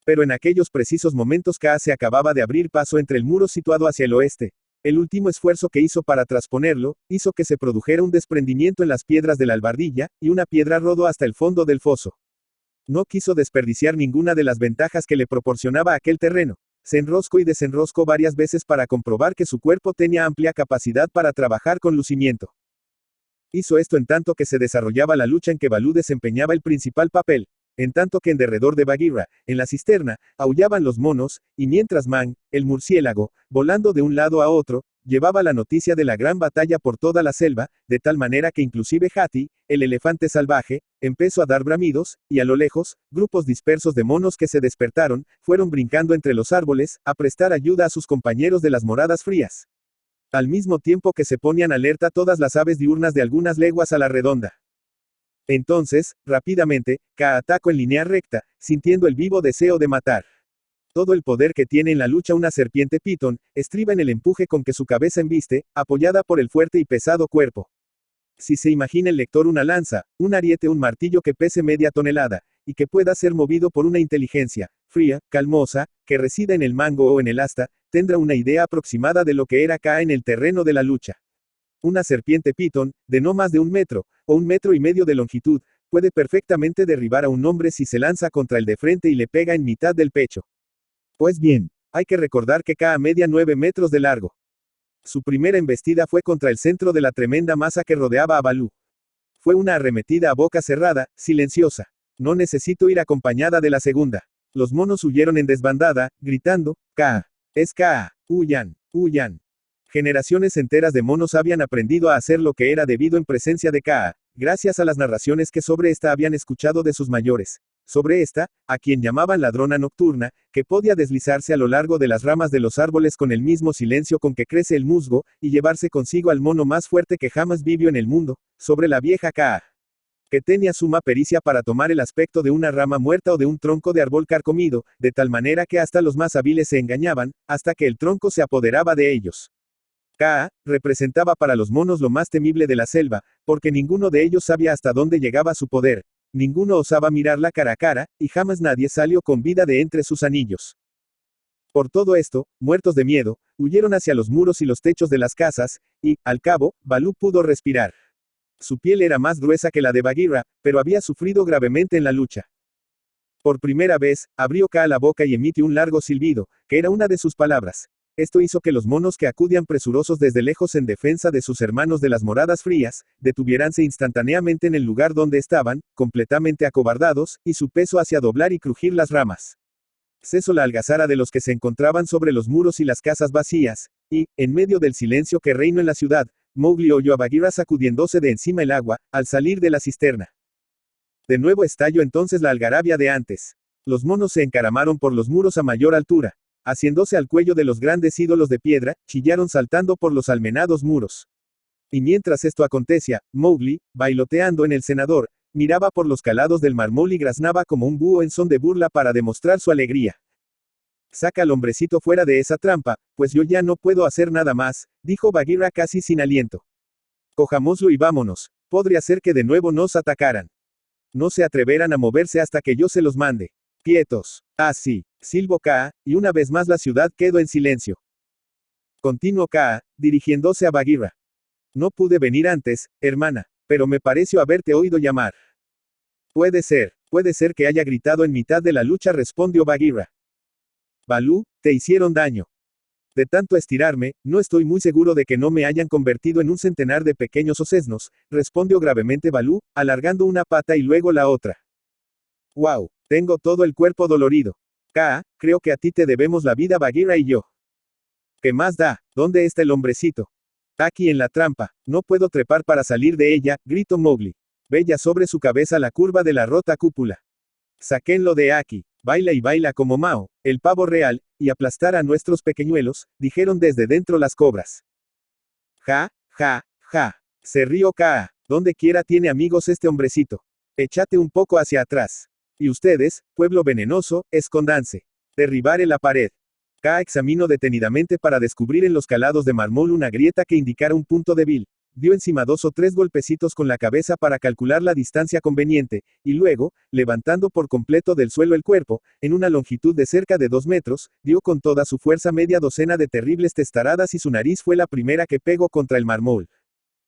Pero en aquellos precisos momentos Kaa se acababa de abrir paso entre el muro situado hacia el oeste. El último esfuerzo que hizo para trasponerlo, hizo que se produjera un desprendimiento en las piedras de la albardilla, y una piedra rodó hasta el fondo del foso. No quiso desperdiciar ninguna de las ventajas que le proporcionaba aquel terreno. Se enroscó y desenroscó varias veces para comprobar que su cuerpo tenía amplia capacidad para trabajar con lucimiento. Hizo esto en tanto que se desarrollaba la lucha en que Baloo desempeñaba el principal papel. En tanto que en derredor de Bagheera, en la cisterna, aullaban los monos, y mientras Mang, el murciélago, volando de un lado a otro, llevaba la noticia de la gran batalla por toda la selva, de tal manera que inclusive Hati, el elefante salvaje, empezó a dar bramidos, y a lo lejos, grupos dispersos de monos que se despertaron, fueron brincando entre los árboles, a prestar ayuda a sus compañeros de las moradas frías. Al mismo tiempo que se ponían alerta todas las aves diurnas de algunas leguas a la redonda. Entonces, rápidamente, Kaa atacó en línea recta, sintiendo el vivo deseo de matar. Todo el poder que tiene en la lucha una serpiente pitón, estriba en el empuje con que su cabeza embiste, apoyada por el fuerte y pesado cuerpo. Si se imagina el lector una lanza, un ariete, un martillo que pese media tonelada, y que pueda ser movido por una inteligencia, fría, calmosa, que resida en el mango o en el asta, tendrá una idea aproximada de lo que era Kaa en el terreno de la lucha. Una serpiente pitón, de no más de 1 metro, o 1,5 metros de longitud, puede perfectamente derribar a un hombre si se lanza contra el de frente y le pega en mitad del pecho. Pues bien, hay que recordar que Kaa media 9 metros de largo. Su primera embestida fue contra el centro de la tremenda masa que rodeaba a Baloo. Fue una arremetida a boca cerrada, silenciosa. No necesito ir acompañada de la segunda. Los monos huyeron en desbandada, gritando, Kaa. Es Kaa. Huyan, huyan. Generaciones enteras de monos habían aprendido a hacer lo que era debido en presencia de Kaa, gracias a las narraciones que sobre esta habían escuchado de sus mayores. Sobre esta, a quien llamaban ladrona nocturna, que podía deslizarse a lo largo de las ramas de los árboles con el mismo silencio con que crece el musgo, y llevarse consigo al mono más fuerte que jamás vivió en el mundo, sobre la vieja Kaa, que tenía suma pericia para tomar el aspecto de una rama muerta o de un tronco de árbol carcomido, de tal manera que hasta los más hábiles se engañaban, hasta que el tronco se apoderaba de ellos. Kaa representaba para los monos lo más temible de la selva, porque ninguno de ellos sabía hasta dónde llegaba su poder. Ninguno osaba mirarla cara a cara, y jamás nadie salió con vida de entre sus anillos. Por todo esto, muertos de miedo, huyeron hacia los muros y los techos de las casas, y, al cabo, Baloo pudo respirar. Su piel era más gruesa que la de Bagheera, pero había sufrido gravemente en la lucha. Por primera vez, abrió Kaa la boca y emitió un largo silbido, que era una de sus palabras. Esto hizo que los monos que acudían presurosos desde lejos en defensa de sus hermanos de las moradas frías, detuviéranse instantáneamente en el lugar donde estaban, completamente acobardados, y su peso hacía doblar y crujir las ramas. Cesó la algazara de los que se encontraban sobre los muros y las casas vacías, y, en medio del silencio que reinó en la ciudad, Mowgli oyó a Bagheera sacudiéndose de encima el agua, al salir de la cisterna. De nuevo estalló entonces la algarabia de antes. Los monos se encaramaron por los muros a mayor altura. Haciéndose al cuello de los grandes ídolos de piedra, chillaron saltando por los almenados muros. Y mientras esto acontecía, Mowgli, bailoteando en el cenador, miraba por los calados del mármol y graznaba como un búho en son de burla para demostrar su alegría. Saca al hombrecito fuera de esa trampa, pues yo ya no puedo hacer nada más, dijo Bagheera casi sin aliento. Cojámoslo y vámonos, podría ser que de nuevo nos atacaran. No se atreverán a moverse hasta que yo se los mande. Quietos. Ah, sí, silbó Kaa, y una vez más la ciudad quedó en silencio. Continuó Kaa, dirigiéndose a Bagheera. No pude venir antes, hermana, pero me pareció haberte oído llamar. Puede ser que haya gritado en mitad de la lucha, respondió Bagheera. Baloo, te hicieron daño. De tanto estirarme, no estoy muy seguro de que no me hayan convertido en un centenar de pequeños osesnos, respondió gravemente Baloo, alargando una pata y luego la otra. Wow, tengo todo el cuerpo dolorido. Kaa, creo que a ti te debemos la vida, Bagheera y yo. ¿Qué más da? ¿Dónde está el hombrecito? Aquí en la trampa, no puedo trepar para salir de ella, gritó Mowgli. Veía sobre su cabeza la curva de la rota cúpula. Sáquenlo de aquí. Baila y baila como Mao, el pavo real, y aplastar a nuestros pequeñuelos, dijeron desde dentro las cobras. Ja, ja, ja. Se rió Kaa. Donde quiera tiene amigos este hombrecito. Échate un poco hacia atrás. Y ustedes, pueblo venenoso, escóndanse. Derribaré la pared. Kaa examinó detenidamente para descubrir en los calados de mármol una grieta que indicara un punto débil. Dio encima 2 o 3 golpecitos con la cabeza para calcular la distancia conveniente, y luego, levantando por completo del suelo el cuerpo, en una longitud de cerca de 2 metros, dio con toda su fuerza media docena de terribles testaradas y su nariz fue la primera que pegó contra el mármol.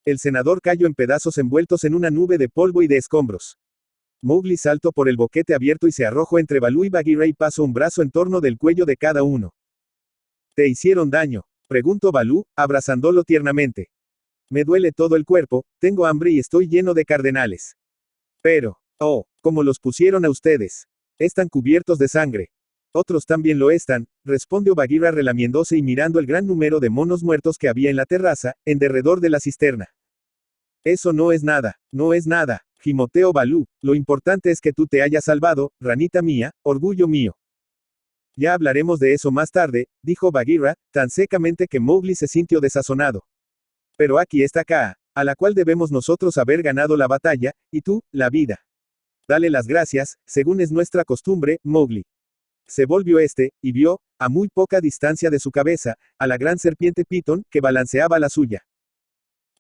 El senador cayó en pedazos envueltos en una nube de polvo y de escombros. Mowgli saltó por el boquete abierto y se arrojó entre Baloo y Bagheera y pasó un brazo en torno del cuello de cada uno. ¿Te hicieron daño?, preguntó Baloo, abrazándolo tiernamente. Me duele todo el cuerpo, tengo hambre y estoy lleno de cardenales. Pero, oh, ¿cómo los pusieron a ustedes? Están cubiertos de sangre. Otros también lo están, respondió Bagheera relamiéndose y mirando el gran número de monos muertos que había en la terraza, en derredor de la cisterna. Eso no es nada, gimoteó Baloo, lo importante es que tú te hayas salvado, ranita mía, orgullo mío. Ya hablaremos de eso más tarde, dijo Bagheera, tan secamente que Mowgli se sintió desazonado. Pero aquí está Kaa, a la cual debemos nosotros haber ganado la batalla, y tú, la vida. Dale las gracias, según es nuestra costumbre, Mowgli. Se volvió y vio, a muy poca distancia de su cabeza, a la gran serpiente Pitón, que balanceaba la suya.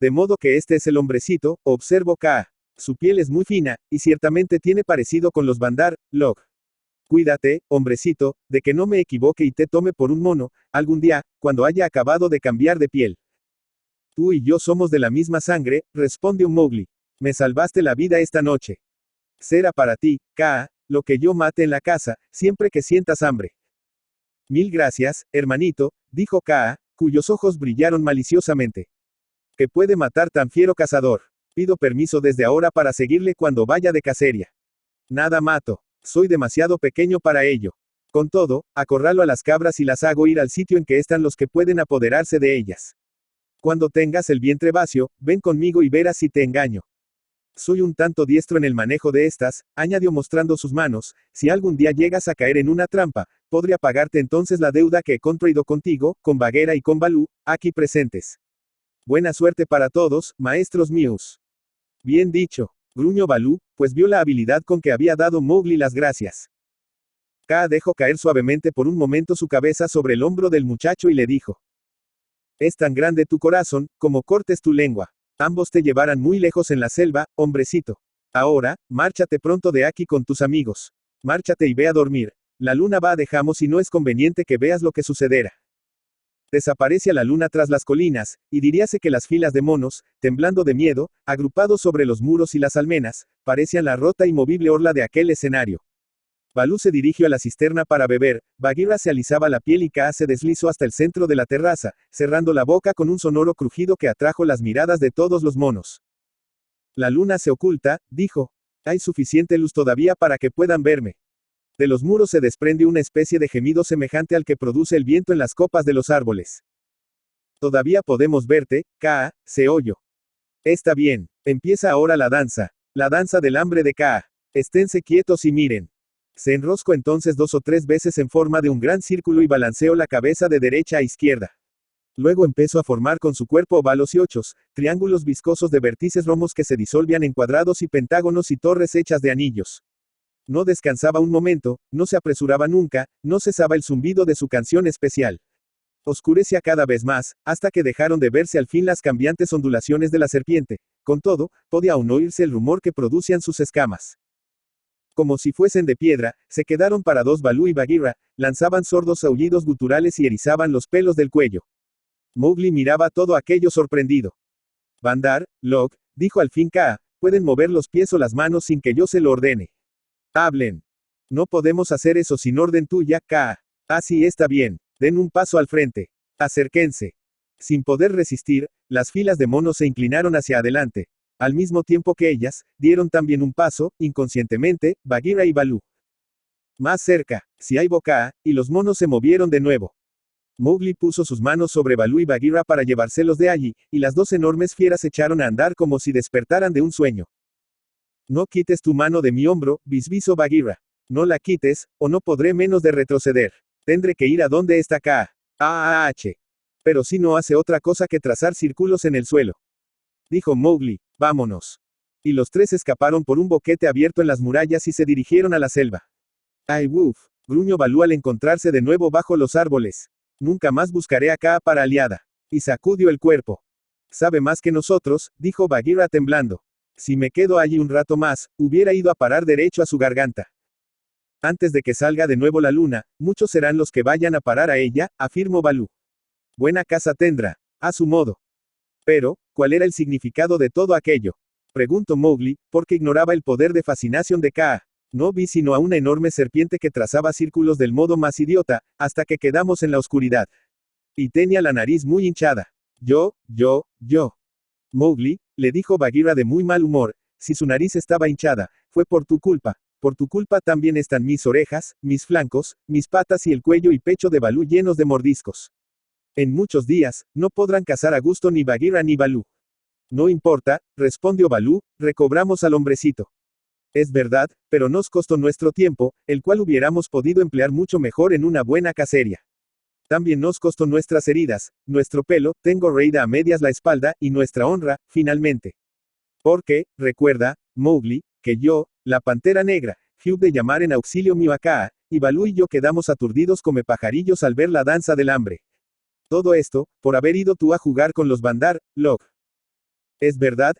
De modo que este es el hombrecito, observó Kaa. Su piel es muy fina, y ciertamente tiene parecido con los Bandar, Log. Cuídate, hombrecito, de que no me equivoque y te tome por un mono, algún día, cuando haya acabado de cambiar de piel. Tú y yo somos de la misma sangre, respondió Mowgli. Me salvaste la vida esta noche. Será para ti, Kaa, lo que yo mate en la casa, siempre que sientas hambre. Mil gracias, hermanito, dijo Kaa, cuyos ojos brillaron maliciosamente. ¿Qué puede matar tan fiero cazador? Pido permiso desde ahora para seguirle cuando vaya de cacería. Nada mato. Soy demasiado pequeño para ello. Con todo, acorralo a las cabras y las hago ir al sitio en que están los que pueden apoderarse de ellas. Cuando tengas el vientre vacío, ven conmigo y verás si te engaño. Soy un tanto diestro en el manejo de estas, añadió mostrando sus manos, si algún día llegas a caer en una trampa, podría pagarte entonces la deuda que he contraído contigo, con Bagheera y con Baloo, aquí presentes. Buena suerte para todos, maestros míos. Bien dicho, gruñó Baloo, pues vio la habilidad con que había dado Mowgli las gracias. Kaa dejó caer suavemente por un momento su cabeza sobre el hombro del muchacho y le dijo. Es tan grande tu corazón, como cortes tu lengua. Ambos te llevarán muy lejos en la selva, hombrecito. Ahora, márchate pronto de aquí con tus amigos. Márchate y ve a dormir. La luna va a dejamos y no es conveniente que veas lo que sucederá. Desaparece a la luna tras las colinas, y diríase que las filas de monos, temblando de miedo, agrupados sobre los muros y las almenas, parecían la rota y movible orla de aquel escenario. Baloo se dirigió a la cisterna para beber, Bagheera se alisaba la piel y Kaa se deslizó hasta el centro de la terraza, cerrando la boca con un sonoro crujido que atrajo las miradas de todos los monos. La luna se oculta, dijo. Hay suficiente luz todavía para que puedan verme. De los muros se desprende una especie de gemido semejante al que produce el viento en las copas de los árboles. Todavía podemos verte, Kaa, se oyó. Está bien, empieza ahora la danza del hambre de Kaa. Esténse quietos y miren. Se enroscó entonces 2 o 3 veces en forma de un gran círculo y balanceó la cabeza de derecha a izquierda. Luego empezó a formar con su cuerpo ovalos y ochos, triángulos viscosos de vértices romos que se disolvían en cuadrados y pentágonos y torres hechas de anillos. No descansaba un momento, no se apresuraba nunca, no cesaba el zumbido de su canción especial. Oscurecía cada vez más, hasta que dejaron de verse al fin las cambiantes ondulaciones de la serpiente. Con todo, podía aún oírse el rumor que producían sus escamas. Como si fuesen de piedra, se quedaron parados Baloo y Bagheera, lanzaban sordos aullidos guturales y erizaban los pelos del cuello. Mowgli miraba todo aquello sorprendido. Bandar, Log, dijo al fin Kaa, pueden mover los pies o las manos sin que yo se lo ordene. Hablen. No podemos hacer eso sin orden tuya, Kaa. Así está bien. Den un paso al frente. Acérquense. Sin poder resistir, las filas de monos se inclinaron hacia adelante. Al mismo tiempo que ellas, dieron también un paso, inconscientemente, Bagheera y Baloo. Más cerca, si hay boca, y los monos se movieron de nuevo. Mowgli puso sus manos sobre Baloo y Bagheera para llevárselos de allí, y las dos enormes fieras echaron a andar como si despertaran de un sueño. No quites tu mano de mi hombro, bisbizo Bagheera. No la quites, o no podré menos de retroceder. Tendré que ir a donde está Kaa. Pero si no hace otra cosa que trazar círculos en el suelo. Dijo Mowgli, vámonos. Y los tres escaparon por un boquete abierto en las murallas y se dirigieron a la selva. ¡Ay, wuf! Gruñó Baloo al encontrarse de nuevo bajo los árboles. Nunca más buscaré a Kaa para aliada. Y sacudió el cuerpo. Sabe más que nosotros, dijo Bagheera temblando. Si me quedo allí un rato más, hubiera ido a parar derecho a su garganta. Antes de que salga de nuevo la luna, muchos serán los que vayan a parar a ella, afirmó Baloo. Buena casa tendrá, a su modo. Pero, ¿cuál era el significado de todo aquello? Preguntó Mowgli, porque ignoraba el poder de fascinación de Kaa. No vi sino a una enorme serpiente que trazaba círculos del modo más idiota, hasta que quedamos en la oscuridad. Y tenía la nariz muy hinchada. Yo. Mowgli, le dijo Bagheera de muy mal humor, si su nariz estaba hinchada, fue por tu culpa. Por tu culpa también están mis orejas, mis flancos, mis patas y el cuello y pecho de Baloo llenos de mordiscos. En muchos días, no podrán cazar a gusto ni Bagheera ni Baloo. No importa, respondió Baloo, recobramos al hombrecito. Es verdad, pero nos costó nuestro tiempo, el cual hubiéramos podido emplear mucho mejor en una buena cacería. También nos costó nuestras heridas, nuestro pelo, tengo reída a medias la espalda, y nuestra honra, finalmente. Porque, recuerda, Mowgli, que yo, la pantera negra, Hugh de llamar en auxilio mío a Kaa, y Baloo y yo quedamos aturdidos como pajarillos al ver la danza del hambre. Todo esto, por haber ido tú a jugar con los Bandar, Log. Es verdad,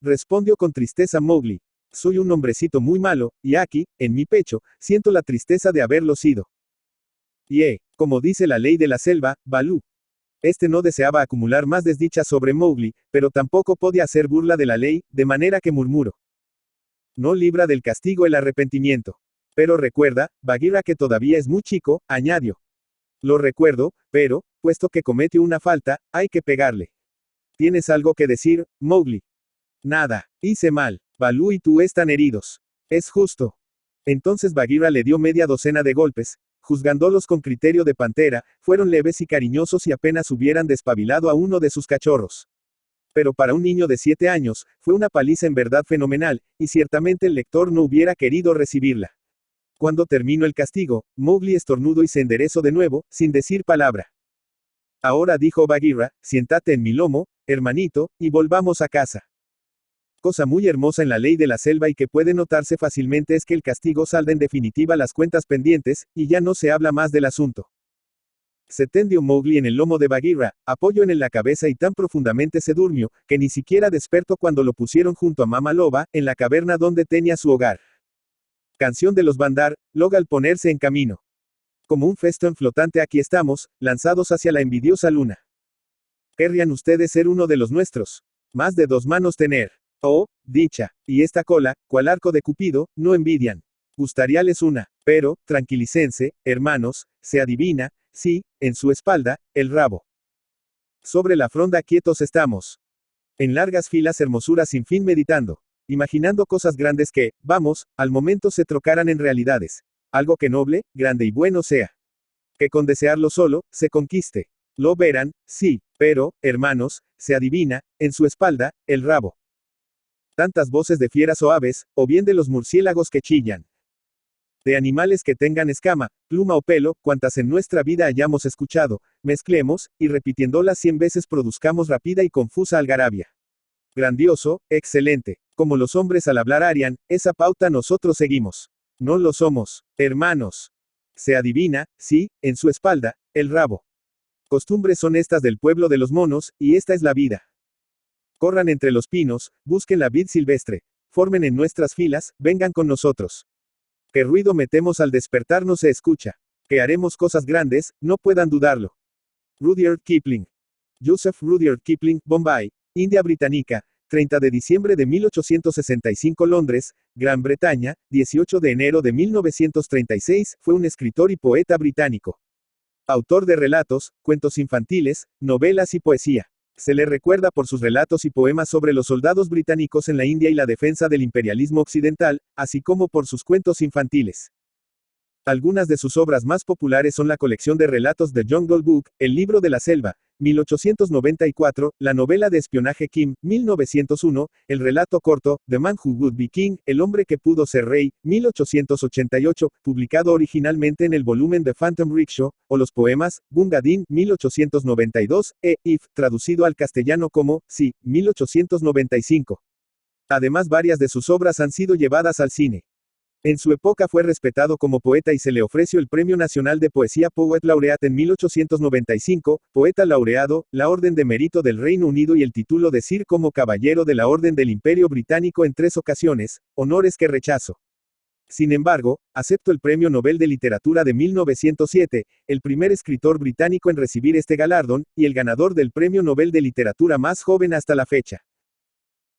respondió con tristeza Mowgli. Soy un hombrecito muy malo, y aquí, en mi pecho, siento la tristeza de haberlo sido. Como dice la ley de la selva, Baloo. Este no deseaba acumular más desdichas sobre Mowgli, pero tampoco podía hacer burla de la ley, de manera que murmuró. No libra del castigo el arrepentimiento. Pero recuerda, Bagheera que todavía es muy chico, añadió. Lo recuerdo, pero, puesto que cometió una falta, hay que pegarle. ¿Tienes algo que decir, Mowgli? Nada, hice mal. Baloo y tú están heridos. Es justo. Entonces Bagheera le dio media docena de golpes, juzgándolos con criterio de pantera, fueron leves y cariñosos y apenas hubieran despabilado a uno de sus cachorros. Pero para un niño de 7 años, fue una paliza en verdad fenomenal, y ciertamente el lector no hubiera querido recibirla. Cuando terminó el castigo, Mowgli estornudó y se enderezó de nuevo, sin decir palabra. Ahora, dijo Bagheera, siéntate en mi lomo, hermanito, y volvamos a casa. Cosa muy hermosa en la ley de la selva y que puede notarse fácilmente es que el castigo salda en definitiva las cuentas pendientes, y ya no se habla más del asunto. Se tendió Mowgli en el lomo de Bagheera, apoyó en él la cabeza y tan profundamente se durmió, que ni siquiera despertó cuando lo pusieron junto a Mama Loba, en la caverna donde tenía su hogar. Canción de los Bandar, Log al ponerse en camino. Como un festón flotante aquí estamos, lanzados hacia la envidiosa luna. ¿Querrían ustedes ser uno de los nuestros? Más de 2 manos tener. Oh, dicha, y esta cola, cual arco de Cupido, no envidian. Gustaríales una, pero, tranquilícense, hermanos, se adivina, sí, en su espalda, el rabo. Sobre la fronda quietos estamos. En largas filas hermosuras sin fin meditando. Imaginando cosas grandes que, vamos, al momento se trocaran en realidades. Algo que noble, grande y bueno sea. Que con desearlo solo, se conquiste. Lo verán, sí, pero, hermanos, se adivina, en su espalda, el rabo. Tantas voces de fieras o aves, o bien de los murciélagos que chillan. De animales que tengan escama, pluma o pelo, cuantas en nuestra vida hayamos escuchado, mezclemos, y repitiéndolas 100 veces produzcamos rápida y confusa algarabia. Grandioso, excelente. Como los hombres al hablar arian, esa pauta nosotros seguimos. No lo somos, hermanos. Se adivina, sí, en su espalda, el rabo. Costumbres son estas del pueblo de los monos, y esta es la vida. Corran entre los pinos, busquen la vid silvestre, formen en nuestras filas, vengan con nosotros. ¿Qué ruido metemos al despertar no se escucha? Que haremos cosas grandes, no puedan dudarlo. Rudyard Kipling. Joseph Rudyard Kipling, Bombay, India Británica, 30 de diciembre de 1865 Londres, Gran Bretaña, 18 de enero de 1936, fue un escritor y poeta británico. Autor de relatos, cuentos infantiles, novelas y poesía. Se le recuerda por sus relatos y poemas sobre los soldados británicos en la India y la defensa del imperialismo occidental, así como por sus cuentos infantiles. Algunas de sus obras más populares son la colección de relatos The Jungle Book, El libro de la selva, 1894, la novela de espionaje Kim, 1901, el relato corto, The Man Who Would Be King, El hombre que pudo ser rey, 1888, publicado originalmente en el volumen The Phantom Rickshaw, o los poemas, Gunga Din, 1892, If, traducido al castellano como, Sí, 1895. Además, varias de sus obras han sido llevadas al cine. En su época fue respetado como poeta y se le ofreció el Premio Nacional de Poesía Poet Laureate en 1895, poeta laureado, la Orden de Mérito del Reino Unido y el título de Sir como Caballero de la Orden del Imperio Británico en 3 ocasiones, honores que rechazo. Sin embargo, aceptó el Premio Nobel de Literatura de 1907, el primer escritor británico en recibir este galardón, y el ganador del Premio Nobel de Literatura más joven hasta la fecha.